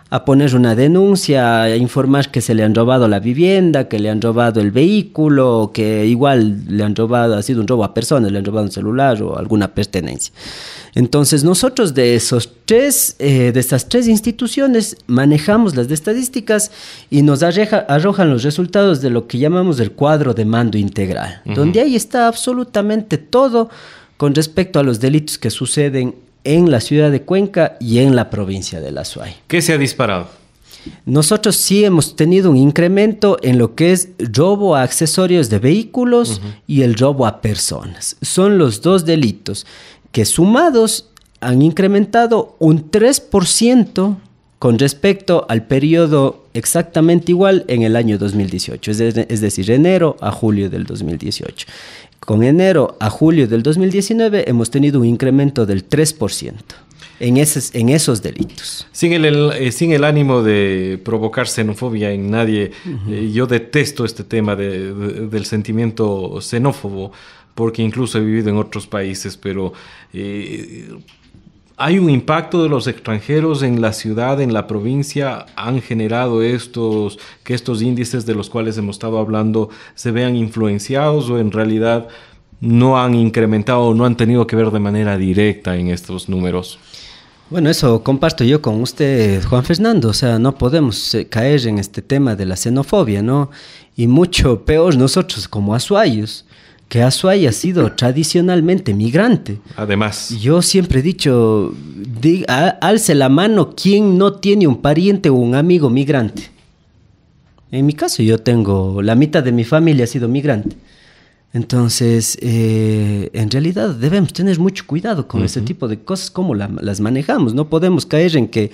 a poner una denuncia, a informar que se le han robado la vivienda, que le han robado el vehículo, que igual le han robado, ha sido un robo a personas, le han robado un celular o alguna pertenencia. Entonces nosotros de estas 3 instituciones manejamos las de estadísticas y nos arrojan los resultados de lo que llamamos el cuadro de mando integral, donde ahí está absolutamente todo con respecto a los delitos que suceden en la ciudad de Cuenca y en la provincia de la Azuay. ¿Qué se ha disparado? Nosotros sí hemos tenido un incremento en lo que es robo a accesorios de vehículos y el robo a personas. Son los 2 delitos que sumados han incrementado un 3% con respecto al periodo exactamente igual en el año 2018, es decir, enero a julio del 2018. Con enero a julio del 2019 hemos tenido un incremento del 3% en esos delitos. Sin el ánimo de provocar xenofobia en nadie, yo detesto este tema del sentimiento xenófobo, porque incluso he vivido en otros países, pero ¿hay un impacto de los extranjeros en la ciudad, en la provincia? ¿Han generado que estos índices de los cuales hemos estado hablando se vean influenciados o en realidad no han incrementado o no han tenido que ver de manera directa en estos números? Bueno, eso comparto yo con usted, Juan Fernando. O sea, no podemos caer en este tema de la xenofobia, ¿no? Y mucho peor nosotros como azuayos, que Azuay ha sido tradicionalmente migrante. Además, yo siempre he dicho, alce la mano quien no tiene un pariente o un amigo migrante. En mi caso yo tengo, la mitad de mi familia ha sido migrante. Entonces, en realidad debemos tener mucho cuidado con ese tipo de cosas, cómo las manejamos. No podemos caer en que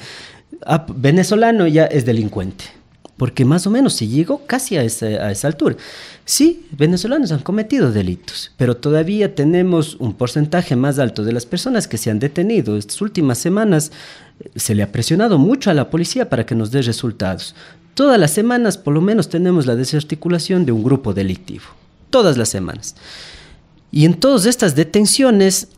venezolano ya es delincuente, porque más o menos se llegó casi a esa altura. Sí, venezolanos han cometido delitos, pero todavía tenemos un porcentaje más alto de las personas que se han detenido. Estas últimas semanas se le ha presionado mucho a la policía para que nos dé resultados. Todas las semanas por lo menos tenemos la desarticulación de un grupo delictivo. Todas las semanas. Y en todas estas detenciones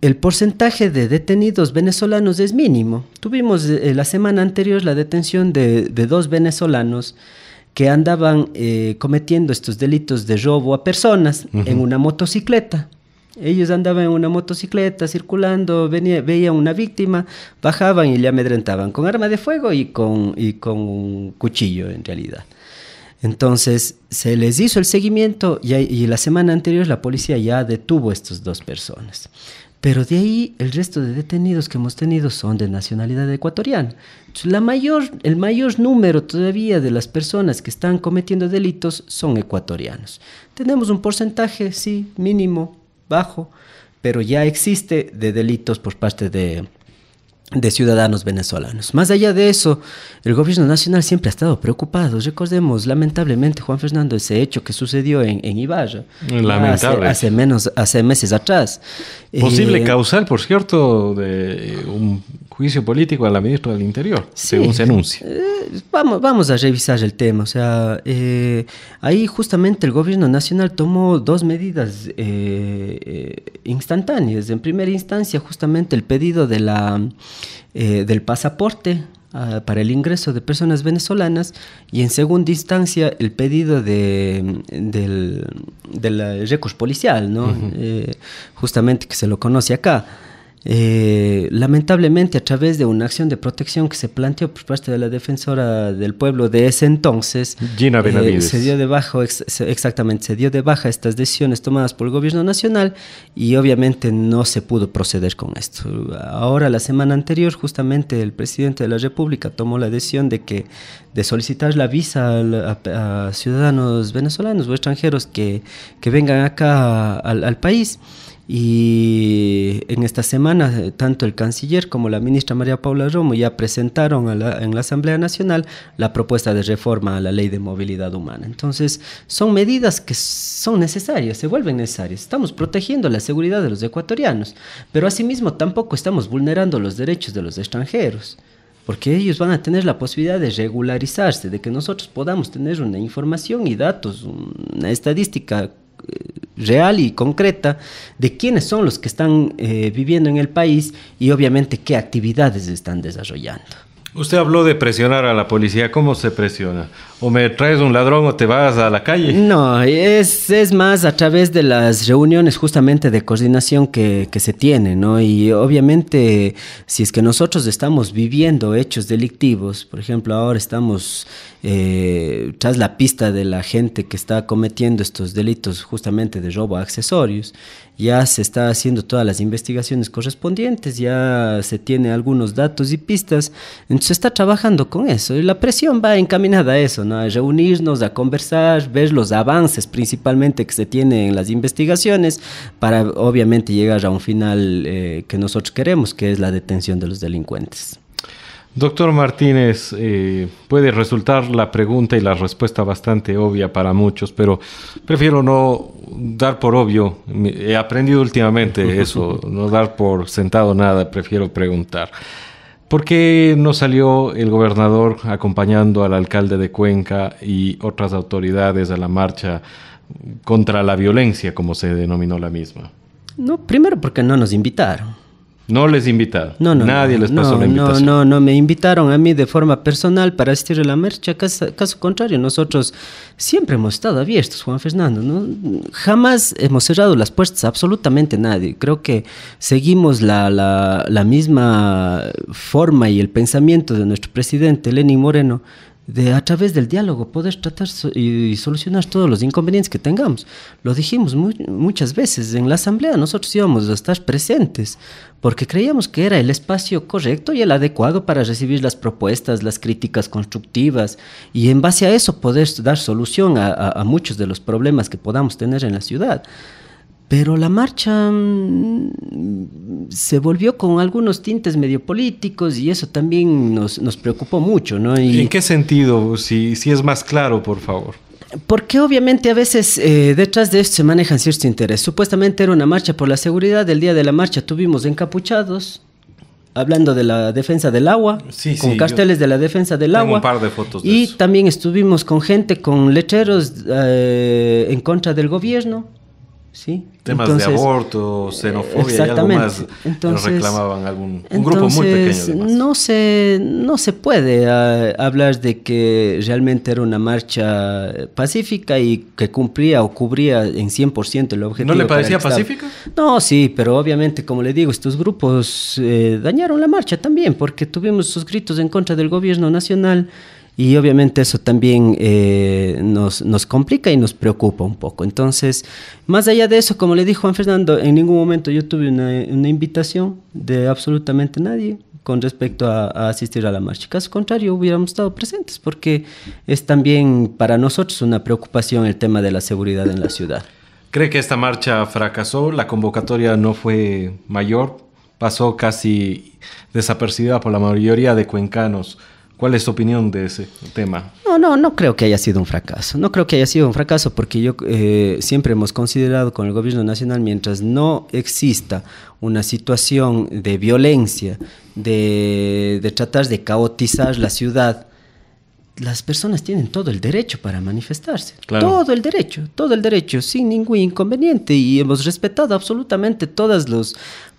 el porcentaje de detenidos venezolanos es mínimo. Tuvimos la semana anterior la detención de 2 venezolanos que andaban cometiendo estos delitos de robo a personas en una motocicleta. Ellos andaban en una motocicleta circulando, veían una víctima, bajaban y le amedrentaban con arma de fuego y con un cuchillo en realidad. Entonces se les hizo el seguimiento y la semana anterior la policía ya detuvo a estas 2 personas. Pero de ahí el resto de detenidos que hemos tenido son de nacionalidad ecuatoriana. Entonces, el mayor número todavía de las personas que están cometiendo delitos son ecuatorianos. Tenemos un porcentaje, sí, mínimo, bajo, pero ya existe de delitos por parte de ciudadanos venezolanos. Más allá de eso, el gobierno nacional siempre ha estado preocupado. Recordemos, lamentablemente, Juan Fernando, ese hecho que sucedió en Ibarra. Lamentable. Hace meses atrás. Posible causal, por cierto, de un juicio político a la ministra del Interior, sí, según se anuncia. Vamos a revisar el tema. O sea, ahí justamente el gobierno nacional tomó 2 medidas instantáneas. En primera instancia, justamente el pedido del pasaporte para el ingreso de personas venezolanas, y en segunda instancia el pedido del recurso policial, ¿no? Justamente que se lo conoce acá. Lamentablemente, a través de una acción de protección que se planteó por parte de la defensora del pueblo de ese entonces, Gina Benavides, se dio de baja estas decisiones tomadas por el gobierno nacional y obviamente no se pudo proceder con esto. Ahora, la semana anterior, justamente el presidente de la República tomó la decisión de solicitar la visa a ciudadanos venezolanos o extranjeros que vengan acá al país. Y en esta semana, tanto el canciller como la ministra María Paula Romo ya presentaron en la Asamblea Nacional la propuesta de reforma a la Ley de Movilidad Humana. Entonces, son medidas que son necesarias, se vuelven necesarias. Estamos protegiendo la seguridad de los ecuatorianos, pero asimismo tampoco estamos vulnerando los derechos de los extranjeros, porque ellos van a tener la posibilidad de regularizarse, de que nosotros podamos tener una información y datos, una estadística real y concreta de quiénes son los que están viviendo en el país y obviamente qué actividades están desarrollando. Usted habló de presionar a la policía. ¿Cómo se presiona? ¿O me traes un ladrón o te vas a la calle? No, es más a través de las reuniones justamente de coordinación que se tienen, ¿no? Y obviamente, si es que nosotros estamos viviendo hechos delictivos, por ejemplo, ahora estamos tras la pista de la gente que está cometiendo estos delitos justamente de robo a accesorios, ya se está haciendo todas las investigaciones correspondientes, ya se tiene algunos datos y pistas, entonces se está trabajando con eso y la presión va encaminada a eso, ¿no? A reunirnos, a conversar, ver los avances principalmente que se tienen en las investigaciones para obviamente llegar a un final que nosotros queremos, que es la detención de los delincuentes. Doctor Martínez, puede resultar la pregunta y la respuesta bastante obvia para muchos, pero prefiero no dar por obvio. He aprendido últimamente eso, no dar por sentado nada, prefiero preguntar. ¿Por qué no salió el gobernador acompañando al alcalde de Cuenca y otras autoridades a la marcha contra la violencia, como se denominó la misma? No, primero porque no nos invitaron. No les invitaron. Nadie les pasó la invitación. No, me invitaron a mí de forma personal para asistir a la marcha. Caso contrario, nosotros siempre hemos estado abiertos, Juan Fernando, ¿no? Jamás hemos cerrado las puertas a absolutamente nadie. Creo que seguimos la misma forma y el pensamiento de nuestro presidente, Lenín Moreno, de a través del diálogo poder tratar y solucionar todos los inconvenientes que tengamos. Lo dijimos muchas veces en la asamblea, nosotros íbamos a estar presentes porque creíamos que era el espacio correcto y el adecuado para recibir las propuestas, las críticas constructivas y en base a eso poder dar solución a muchos de los problemas que podamos tener en la ciudad. Pero la marcha se volvió con algunos tintes medio políticos y eso también nos preocupó mucho, ¿no? ¿En qué sentido? Si es más claro, por favor. Porque obviamente a veces detrás de esto se manejan ciertos intereses. Supuestamente era una marcha por la seguridad. El día de la marcha tuvimos encapuchados hablando de la defensa del agua, con carteles de la defensa del agua. Tengo un par de fotos de eso. También estuvimos con gente con letreros en contra del gobierno. ¿sí? Temas de aborto, xenofobia y algo más. Entonces, reclamaban un grupo muy pequeño. Además. No se puede hablar de que realmente era una marcha pacífica y que cumplía o cubría en 100% el objetivo. ¿No le parecía pacífica? No, sí, pero obviamente, como le digo, estos grupos dañaron la marcha también, porque tuvimos esos gritos en contra del gobierno nacional. Y obviamente eso también nos complica y nos preocupa un poco. Entonces, más allá de eso, como le dijo Juan Fernando, en ningún momento yo tuve una invitación de absolutamente nadie con respecto a asistir a la marcha. Caso contrario, hubiéramos estado presentes, porque es también para nosotros una preocupación el tema de la seguridad en la ciudad. ¿Cree que esta marcha fracasó? ¿La convocatoria no fue mayor? ¿Pasó casi desapercibida por la mayoría de cuencanos? ¿Cuál es tu opinión de ese tema? No creo que haya sido un fracaso. No creo que haya sido un fracaso porque yo siempre hemos considerado con el gobierno nacional, mientras no exista una situación de violencia, de tratar de caotizar la ciudad, las personas tienen todo el derecho para manifestarse. Claro. Todo el derecho, sin ningún inconveniente. Y hemos respetado absolutamente todos los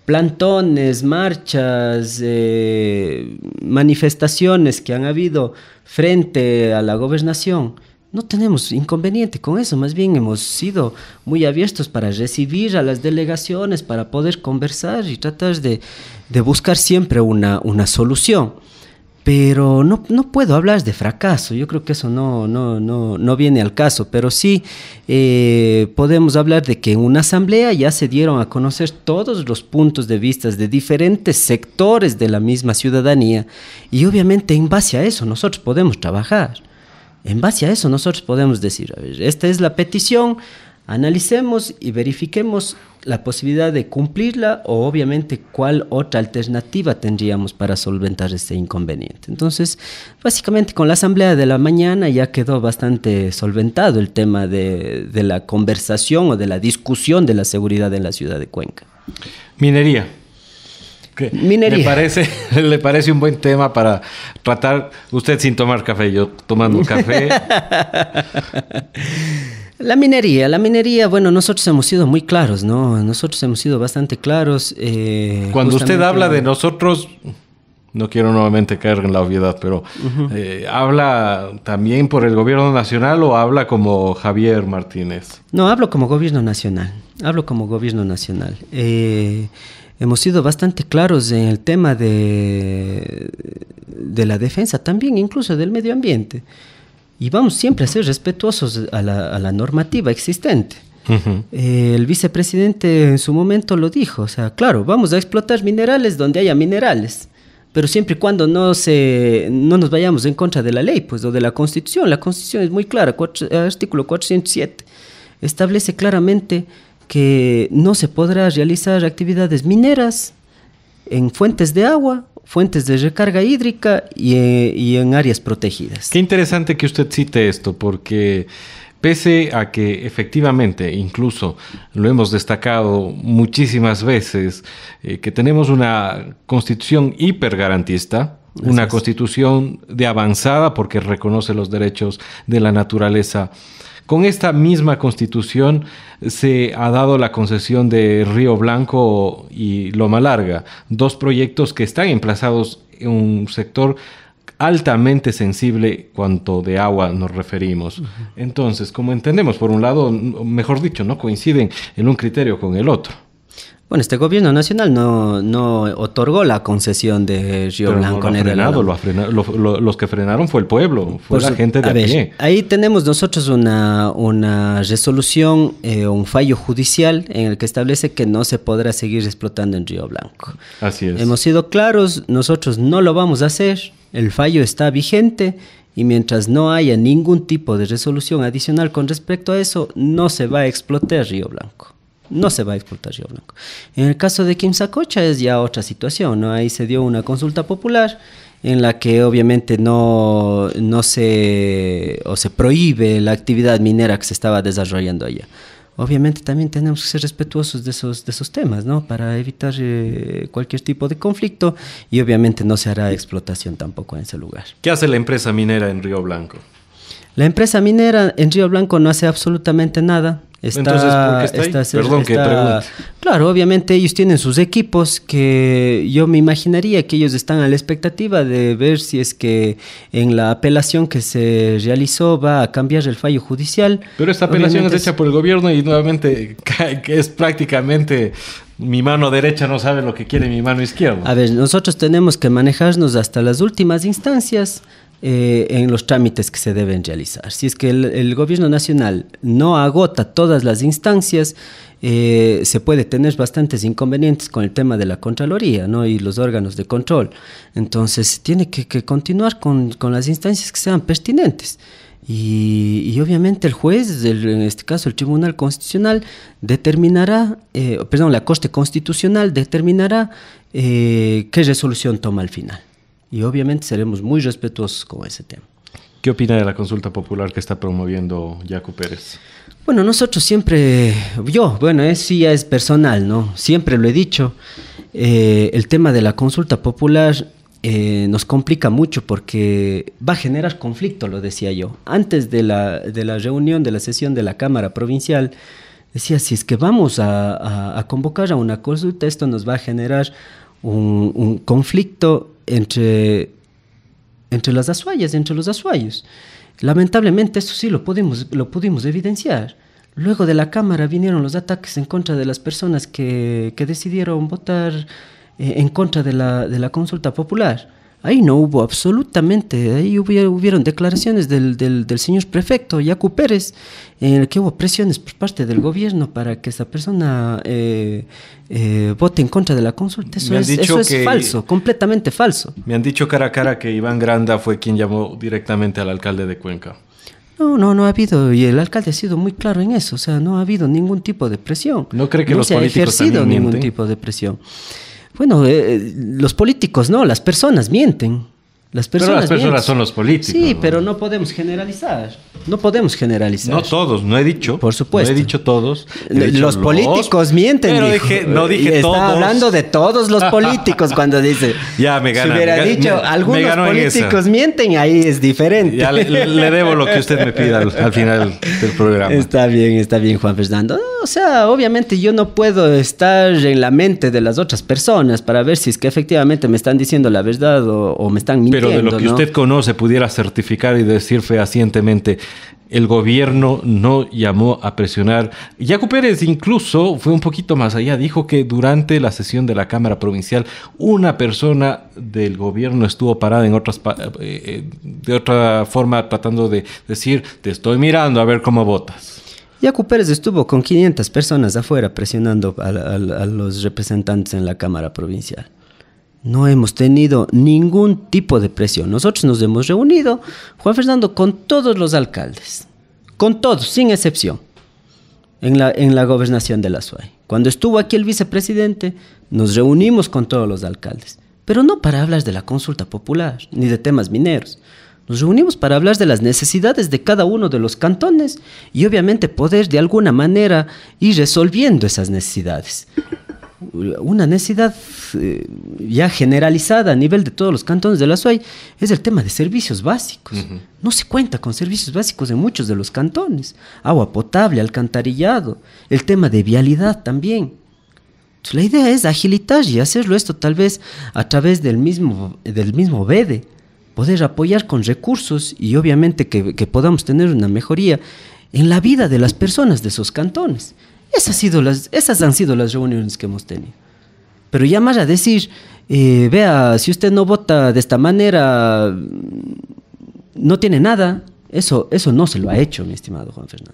plantones, marchas, manifestaciones que han habido frente a la gobernación. No tenemos inconveniente con eso, más bien hemos sido muy abiertos para recibir a las delegaciones, para poder conversar y tratar de buscar siempre una solución. Pero no puedo hablar de fracaso, yo creo que eso no viene al caso, pero sí podemos hablar de que en una asamblea ya se dieron a conocer todos los puntos de vista de diferentes sectores de la misma ciudadanía y obviamente en base a eso nosotros podemos trabajar, en base a eso nosotros podemos decir, a ver, esta es la petición, analicemos y verifiquemos la posibilidad de cumplirla o obviamente cuál otra alternativa tendríamos para solventar este inconveniente. Entonces, básicamente con la asamblea de la mañana ya quedó bastante solventado el tema de la conversación o de la discusión de la seguridad en la ciudad de Cuenca. Minería. Minería. ¿Le parece un buen tema para tratar, usted sin tomar café, yo tomando café? La minería, bueno, nosotros hemos sido muy claros, ¿no? Nosotros hemos sido bastante claros. Cuando usted habla de nosotros, no quiero nuevamente caer en la obviedad, pero ¿habla también por el gobierno nacional o habla como Javier Martínez? No, hablo como gobierno nacional. Hemos sido bastante claros en el tema de la defensa también, incluso del medio ambiente. Y vamos siempre a ser respetuosos a la normativa existente. Uh-huh. El vicepresidente en su momento lo dijo, o sea, claro, vamos a explotar minerales donde haya minerales, pero siempre y cuando no nos vayamos en contra de la ley, pues, o de la Constitución. La Constitución es muy clara, artículo 407, establece claramente que no se podrá realizar actividades mineras en fuentes de agua, fuentes de recarga hídrica y en áreas protegidas. Qué interesante que usted cite esto, porque pese a que efectivamente, incluso lo hemos destacado muchísimas veces, que tenemos una constitución hipergarantista, una constitución de avanzada porque reconoce los derechos de la naturaleza. Con esta misma constitución se ha dado la concesión de Río Blanco y Loma Larga, dos proyectos que están emplazados en un sector altamente sensible cuanto de agua nos referimos. Uh-huh. Entonces, como entendemos, por un lado, mejor dicho, no coinciden en un criterio con el otro. Bueno, este gobierno nacional no otorgó la concesión de Río Blanco. Los que frenaron fue el pueblo, fue la gente de a pie. Ahí tenemos nosotros una resolución, un fallo judicial en el que establece que no se podrá seguir explotando en Río Blanco. Así es. Hemos sido claros, nosotros no lo vamos a hacer, el fallo está vigente y mientras no haya ningún tipo de resolución adicional con respecto a eso, no se va a explotar Río Blanco. No se va a explotar Río Blanco. En el caso de Quimsacocha es ya otra situación, ¿no? Ahí se dio una consulta popular en la que obviamente se prohíbe la actividad minera que se estaba desarrollando allá. Obviamente también tenemos que ser respetuosos de esos temas, ¿no? Para evitar cualquier tipo de conflicto y obviamente no se hará explotación tampoco en ese lugar. ¿Qué hace la empresa minera en Río Blanco? La empresa minera en Río Blanco no hace absolutamente nada. Entonces, ¿por qué está ahí? Perdón que pregunte. Claro, obviamente ellos tienen sus equipos que yo me imaginaría que ellos están a la expectativa de ver si es que en la apelación que se realizó va a cambiar el fallo judicial. Pero esta apelación es hecha por el gobierno y nuevamente que es prácticamente mi mano derecha no sabe lo que quiere mi mano izquierda. A ver, nosotros tenemos que manejarnos hasta las últimas instancias en los trámites que se deben realizar. Si es que el gobierno nacional no agota todas las instancias, se puede tener bastantes inconvenientes con el tema de la Contraloría, ¿no? Y los órganos de control. Entonces, tiene que continuar con las instancias que sean pertinentes. Y obviamente el juez, en este caso el Tribunal Constitucional, determinará, la Corte Constitucional determinará qué resolución toma al final. Y obviamente seremos muy respetuosos con ese tema. ¿Qué opina de la consulta popular que está promoviendo Yacu Pérez? Bueno, nosotros siempre, eso ya es personal, ¿no? Siempre lo he dicho, el tema de la consulta popular nos complica mucho porque va a generar conflicto, lo decía yo. Antes de la reunión, de la sesión de la Cámara Provincial, decía, si es que vamos a convocar a una consulta, esto nos va a generar un conflicto entre las azuayas, entre los azuayos. Lamentablemente eso sí lo pudimos evidenciar. Luego de la Cámara vinieron los ataques en contra de las personas que decidieron votar en contra de la consulta popular. Ahí no hubo absolutamente, ahí hubieron declaraciones del señor prefecto, Yacu Pérez, en el que hubo presiones por parte del gobierno para que esa persona vote en contra de la consulta. Eso es falso, completamente falso. Me han dicho cara a cara que Iván Granda fue quien llamó directamente al alcalde de Cuenca. No ha habido, y el alcalde ha sido muy claro en eso, o sea, no ha habido ningún tipo de presión. ¿No cree que los políticos también mienten? No se ha ejercido ningún tipo de presión. Bueno, los políticos no, las personas mienten. Pero las personas son los políticos. Sí, ¿no? Pero no podemos generalizar. No todos, no he dicho. Por supuesto. No he dicho todos. Los políticos mienten. Pero no dije está todos. Está hablando de todos los políticos cuando dice. Ya me gana. Si hubiera dicho algunos políticos mienten, ahí es diferente. Ya le debo lo que usted me pida al final del programa. Está bien, Juan Fernando. O sea, obviamente yo no puedo estar en la mente de las otras personas para ver si es que efectivamente me están diciendo la verdad o me están mintiendo. Pero de lo que usted conoce, pudiera certificar y decir fehacientemente, el gobierno no llamó a presionar. Yacu Pérez incluso fue un poquito más allá, dijo que durante la sesión de la Cámara Provincial una persona del gobierno estuvo parada de otra forma tratando de decir, te estoy mirando a ver cómo votas. Yacu Pérez estuvo con 500 personas afuera presionando a los representantes en la Cámara Provincial. No hemos tenido ningún tipo de presión. Nosotros nos hemos reunido, Juan Fernando, con todos los alcaldes. Con todos, sin excepción. En la gobernación de la Azuay. Cuando estuvo aquí el vicepresidente, nos reunimos con todos los alcaldes. Pero no para hablar de la consulta popular, ni de temas mineros. Nos reunimos para hablar de las necesidades de cada uno de los cantones y obviamente poder de alguna manera ir resolviendo esas necesidades. Una necesidad ya generalizada a nivel de todos los cantones de la Azuay es el tema de servicios básicos. Uh-huh. No se cuenta con servicios básicos en muchos de los cantones. Agua potable, alcantarillado, el tema de vialidad también. Entonces, la idea es agilitar y hacerlo esto tal vez a través del mismo BEDE, poder apoyar con recursos y obviamente que podamos tener una mejoría en la vida de las personas de esos cantones. Esas han sido las reuniones que hemos tenido. Pero llamar a decir, vea, si usted no vota de esta manera, no tiene nada, eso no se lo ha hecho, mi estimado Juan Fernando.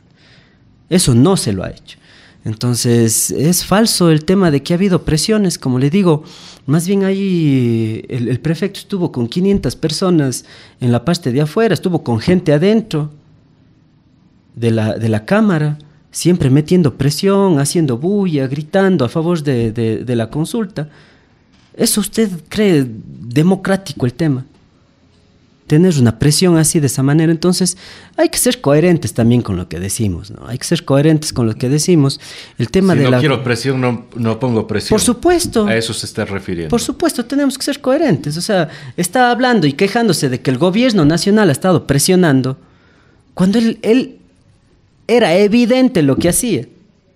Eso no se lo ha hecho. Entonces, es falso el tema de que ha habido presiones, como le digo. Más bien ahí el prefecto estuvo con 500 personas en la parte de afuera, estuvo con gente adentro de la Cámara, siempre metiendo presión, haciendo bulla, gritando a favor de la consulta. ¿Eso usted cree democrático el tema? Tener una presión así de esa manera. Entonces hay que ser coherentes también con lo que decimos, ¿no? Hay que ser coherentes con lo que decimos. El tema si no quiero presión, no pongo presión. Por supuesto. A eso se está refiriendo. Por supuesto, tenemos que ser coherentes. O sea, está hablando y quejándose de que el gobierno nacional ha estado presionando cuando él era evidente lo que hacía,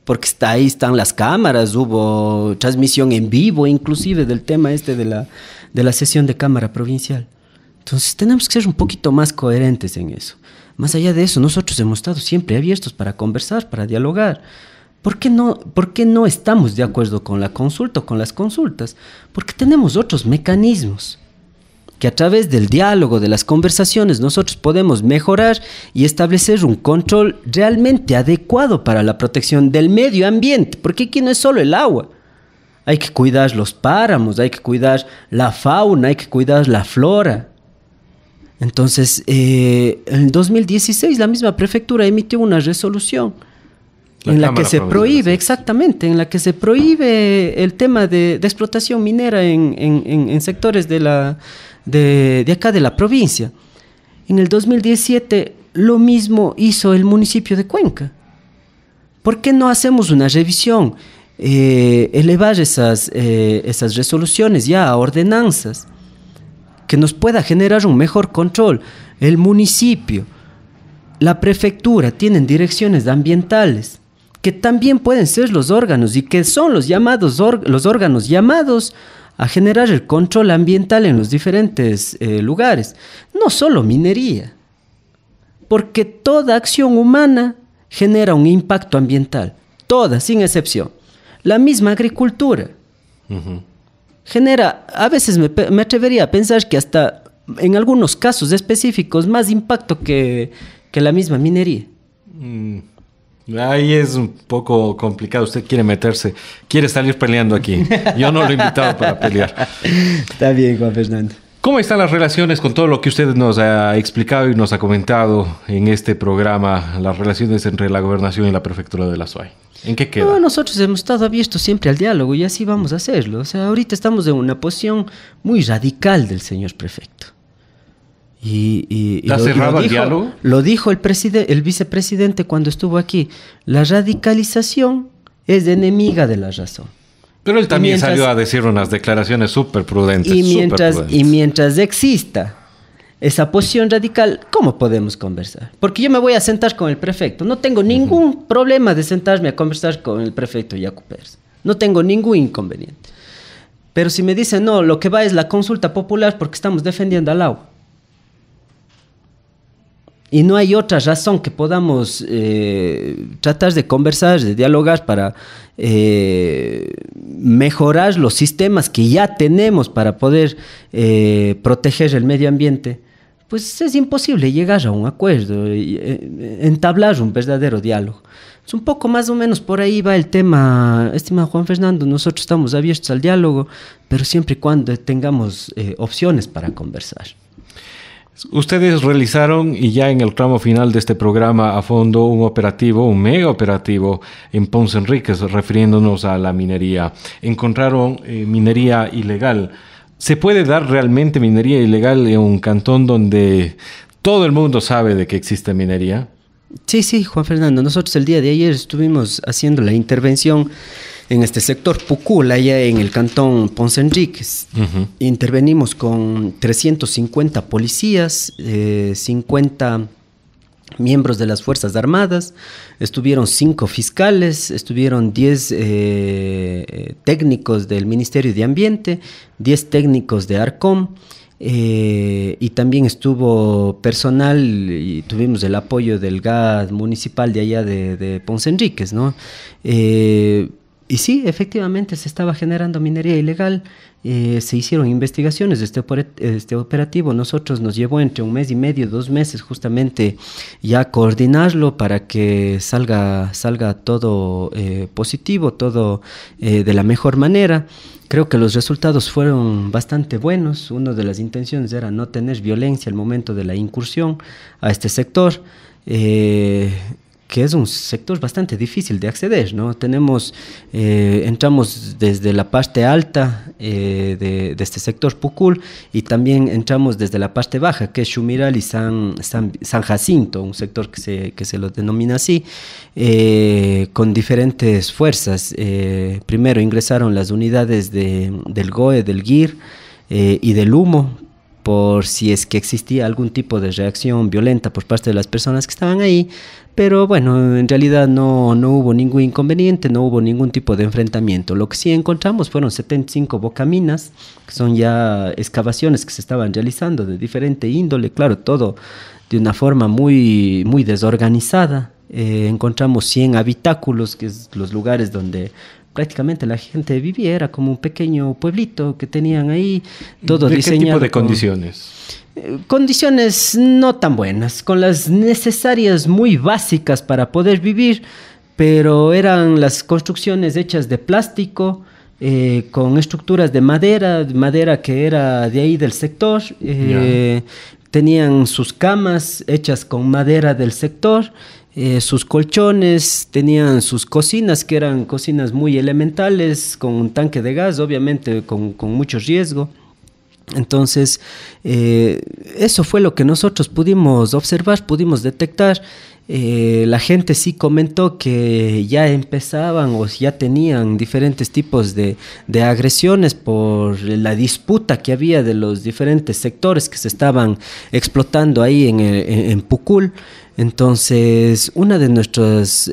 porque ahí están las cámaras, hubo transmisión en vivo inclusive del tema de la sesión de Cámara Provincial. Entonces tenemos que ser un poquito más coherentes en eso. Más allá de eso, nosotros hemos estado siempre abiertos para conversar, para dialogar. ¿Por qué no estamos de acuerdo con la consulta o con las consultas? Porque tenemos otros mecanismos que a través del diálogo, de las conversaciones, nosotros podemos mejorar y establecer un control realmente adecuado para la protección del medio ambiente, porque aquí no es solo el agua. Hay que cuidar los páramos, hay que cuidar la fauna, hay que cuidar la flora. Entonces, en 2016 la misma prefectura emitió una resolución en la que se prohíbe, exactamente, en la que se prohíbe el tema de explotación minera en sectores de acá de la provincia. En el 2017 lo mismo hizo el municipio de Cuenca. ¿Por qué no hacemos una revisión? Elevar esas resoluciones ya a ordenanzas que nos pueda generar un mejor control. El municipio, la prefectura tienen direcciones ambientales que también pueden ser los órganos y que son los órganos llamados a generar el control ambiental en los diferentes lugares. No solo minería, porque toda acción humana genera un impacto ambiental, toda, sin excepción. La misma agricultura genera, a veces me atrevería a pensar que hasta en algunos casos específicos, más impacto que la misma minería. Ahí es un poco complicado. Usted quiere salir peleando aquí. Yo no lo he invitado para pelear. Está bien, Juan Fernando. ¿Cómo están las relaciones con todo lo que usted nos ha explicado y nos ha comentado en este programa, las relaciones entre la gobernación y la prefectura de la SUAY? ¿En qué queda? No, nosotros hemos estado abiertos siempre al diálogo y así vamos a hacerlo. O sea, ahorita estamos en una posición muy radical del señor prefecto. ¿Está cerrado el diálogo? Lo dijo el vicepresidente cuando estuvo aquí. La radicalización es enemiga de la razón. Pero él también salió a decir unas declaraciones súper prudentes. Y mientras exista esa posición radical, ¿cómo podemos conversar? Porque yo me voy a sentar con el prefecto. No tengo ningún problema de sentarme a conversar con el prefecto Yacu Pérez. No tengo ningún inconveniente. Pero si me dicen, no, lo que va es la consulta popular porque estamos defendiendo al agua. Y no hay otra razón que podamos tratar de conversar, de dialogar para mejorar los sistemas que ya tenemos para poder proteger el medio ambiente. Pues es imposible llegar a un acuerdo, entablar un verdadero diálogo. Es un poco más o menos por ahí va el tema, estimado Juan Fernando. Nosotros estamos abiertos al diálogo, pero siempre y cuando tengamos opciones para conversar. Ustedes realizaron, y ya en el tramo final de este programa a fondo, un mega operativo en Ponce Enríquez, refiriéndonos a la minería. Encontraron minería ilegal. ¿Se puede dar realmente minería ilegal en un cantón donde todo el mundo sabe de que existe minería? Sí, Juan Fernando. Nosotros el día de ayer estuvimos haciendo la intervención en este sector Pucul, allá en el cantón Ponce Enríquez. Intervenimos con 350 policías, 50 miembros de las Fuerzas Armadas, estuvieron 5 fiscales, estuvieron 10 técnicos del Ministerio de Ambiente, 10 técnicos de ARCOM, y también estuvo personal y tuvimos el apoyo del GAD municipal de allá de Ponce Enríquez, ¿no? Y sí, efectivamente se estaba generando minería ilegal, se hicieron investigaciones de este operativo. Nosotros nos llevó entre 1 mes y medio, 2 meses justamente ya coordinarlo para que salga todo positivo, todo de la mejor manera. Creo que los resultados fueron bastante buenos. Una de las intenciones era no tener violencia al momento de la incursión a este sector, que es un sector bastante difícil de acceder, ¿no? Entramos desde la parte alta de este sector Pucul y también entramos desde la parte baja, que es Xumiral y San Jacinto, un sector que se lo denomina así, con diferentes fuerzas. Primero ingresaron las unidades del GOE, del GIR y del HUMO, por si es que existía algún tipo de reacción violenta por parte de las personas que estaban ahí, pero bueno, en realidad no hubo ningún inconveniente, no hubo ningún tipo de enfrentamiento. Lo que sí encontramos fueron 75 bocaminas, que son ya excavaciones que se estaban realizando de diferente índole, claro, todo de una forma muy, muy desorganizada. Encontramos 100 habitáculos, que es los lugares donde prácticamente la gente vivía, era como un pequeño pueblito que tenían ahí, todo ¿De diseñado. qué tipo de condiciones? Condiciones no tan buenas, con las necesarias muy básicas para poder vivir, pero eran las construcciones hechas de plástico, con estructuras de madera que era de ahí del sector. Tenían sus camas hechas con madera del sector, sus colchones, tenían sus cocinas, que eran cocinas muy elementales, con un tanque de gas, obviamente con mucho riesgo. Entonces, eso fue lo que nosotros pudimos observar, pudimos detectar. La gente sí comentó que ya empezaban o ya tenían diferentes tipos de agresiones por la disputa que había de los diferentes sectores que se estaban explotando ahí en Pucul. Entonces, una de nuestras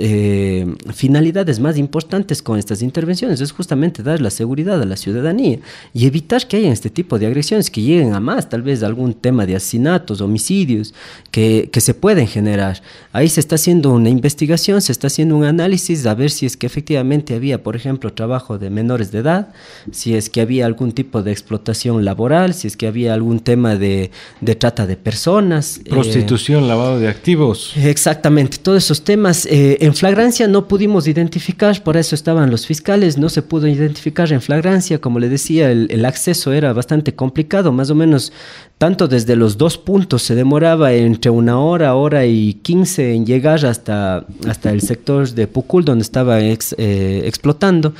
finalidades más importantes con estas intervenciones es justamente dar la seguridad a la ciudadanía y evitar que haya este tipo de agresiones que lleguen a más, tal vez algún tema de asesinatos, homicidios que se pueden generar. Ahí se está haciendo una investigación, se está haciendo un análisis a ver si es que efectivamente había, por ejemplo, trabajo de menores de edad, si es que había algún tipo de explotación laboral, si es que había algún tema de trata de personas. Prostitución, lavado de activos. Exactamente, todos esos temas. En flagrancia no pudimos identificar, por eso estaban los fiscales, no se pudo identificar en flagrancia, como le decía, el acceso era bastante complicado, más o menos tanto desde los 2 puntos se demoraba entre 1 hora, hora y 15 en llegar hasta el sector de Pucul donde estaba explotando.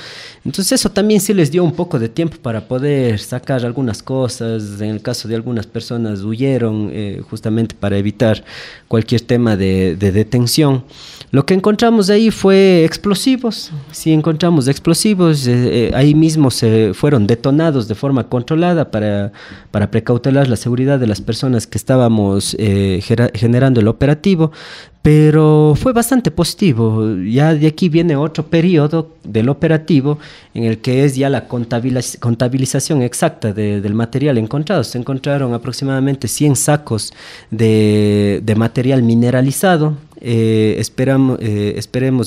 Entonces eso también sí les dio un poco de tiempo para poder sacar algunas cosas. En el caso de algunas personas huyeron justamente para evitar cualquier tema de detención. Lo que encontramos ahí fue explosivos. Sí encontramos explosivos. Ahí mismo se fueron detonados de forma controlada para precautelar la seguridad de las personas que estábamos generando el operativo, pero fue bastante positivo. Ya de aquí viene otro periodo del operativo en el que es ya la contabilización exacta del material encontrado. Se encontraron aproximadamente 100 sacos de material mineralizado. Esperemos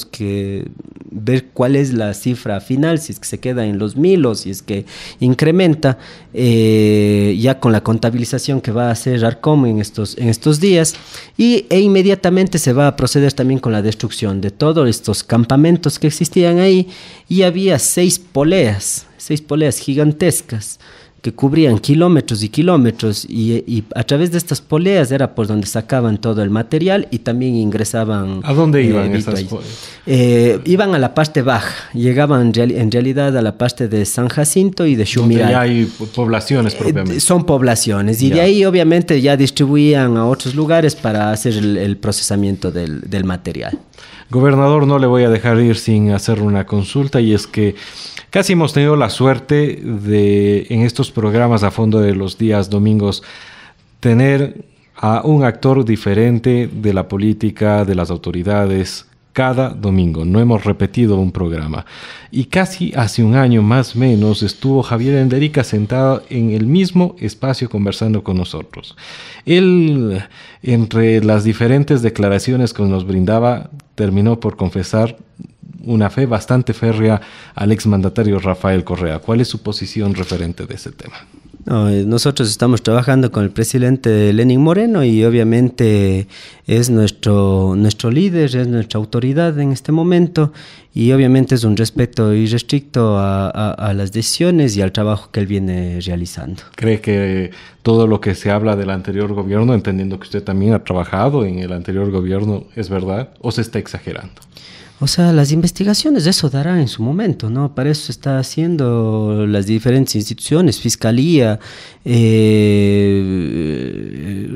que ver cuál es la cifra final, si es que se queda en los 1000 o si es que incrementa, ya con la contabilización que va a hacer ARCOM en estos días, e inmediatamente se va a proceder también con la destrucción de todos estos campamentos que existían ahí. Y había 6 poleas gigantescas que cubrían kilómetros y kilómetros, y a través de estas poleas era por donde sacaban todo el material y también ingresaban. ¿A dónde iban esas poleas? Iban a la parte baja, llegaban en realidad a la parte de San Jacinto y de Xumiral. Donde ya hay poblaciones propiamente. Son poblaciones, y de ahí obviamente ya distribuían a otros lugares para hacer el procesamiento del material. Gobernador, no le voy a dejar ir sin hacer una consulta, y es que casi hemos tenido la suerte de, en estos programas a fondo de los días domingos, tener a un actor diferente de la política, de las autoridades, cada domingo. No hemos repetido un programa. Y casi hace un año más o menos estuvo Javier Enderica sentado en el mismo espacio conversando con nosotros. Él, entre las diferentes declaraciones que nos brindaba, terminó por confesar una fe bastante férrea al exmandatario Rafael Correa. ¿Cuál es su posición referente de ese tema? No, nosotros estamos trabajando con el presidente Lenín Moreno y obviamente es nuestro líder, es nuestra autoridad en este momento, y obviamente es un respeto irrestricto a las decisiones y al trabajo que él viene realizando. ¿Cree que todo lo que se habla del anterior gobierno, entendiendo que usted también ha trabajado en el anterior gobierno, es verdad o se está exagerando? O sea, las investigaciones, eso dará en su momento, ¿no? Para eso está haciendo las diferentes instituciones, Fiscalía,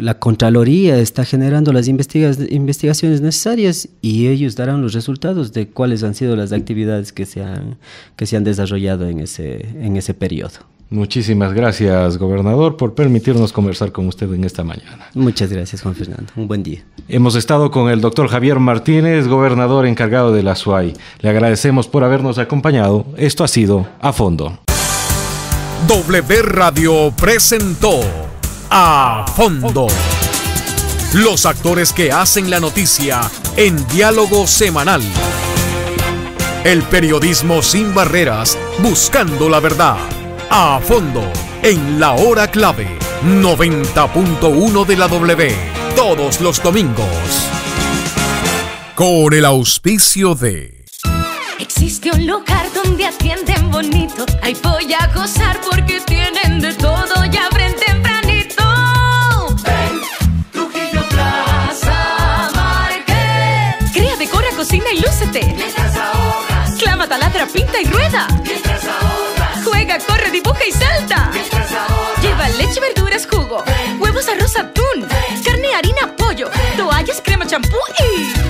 la Contraloría está generando las investigaciones necesarias, y ellos darán los resultados de cuáles han sido las actividades que se han desarrollado en ese periodo. Muchísimas gracias, gobernador, por permitirnos conversar con usted en esta mañana. Muchas gracias, Juan Fernando. Un buen día. Hemos estado con el doctor Javier Martínez, gobernador encargado de la SUAY. Le agradecemos por habernos acompañado. Esto ha sido A Fondo. W Radio presentó A Fondo. Los actores que hacen la noticia en diálogo semanal. El periodismo sin barreras, buscando la verdad. A Fondo, en la hora clave, 90.1 de la W, todos los domingos. Con el auspicio de... Existe un lugar donde atienden bonito. Ahí voy a gozar porque tienen de todo y abren tempranito. Ven, Trujillo Plaza Market. Crea, decora, cocina y lúcete. Mientras ahorras, Clama, taladra, pinta y rueda. mientras ahorras, Juega, corre, dibuja y salta. mientras ahorras. Lleva leche, verduras, jugo, huevos, arroz, atún, carne, harina, pollo, toallas, crema, champú y...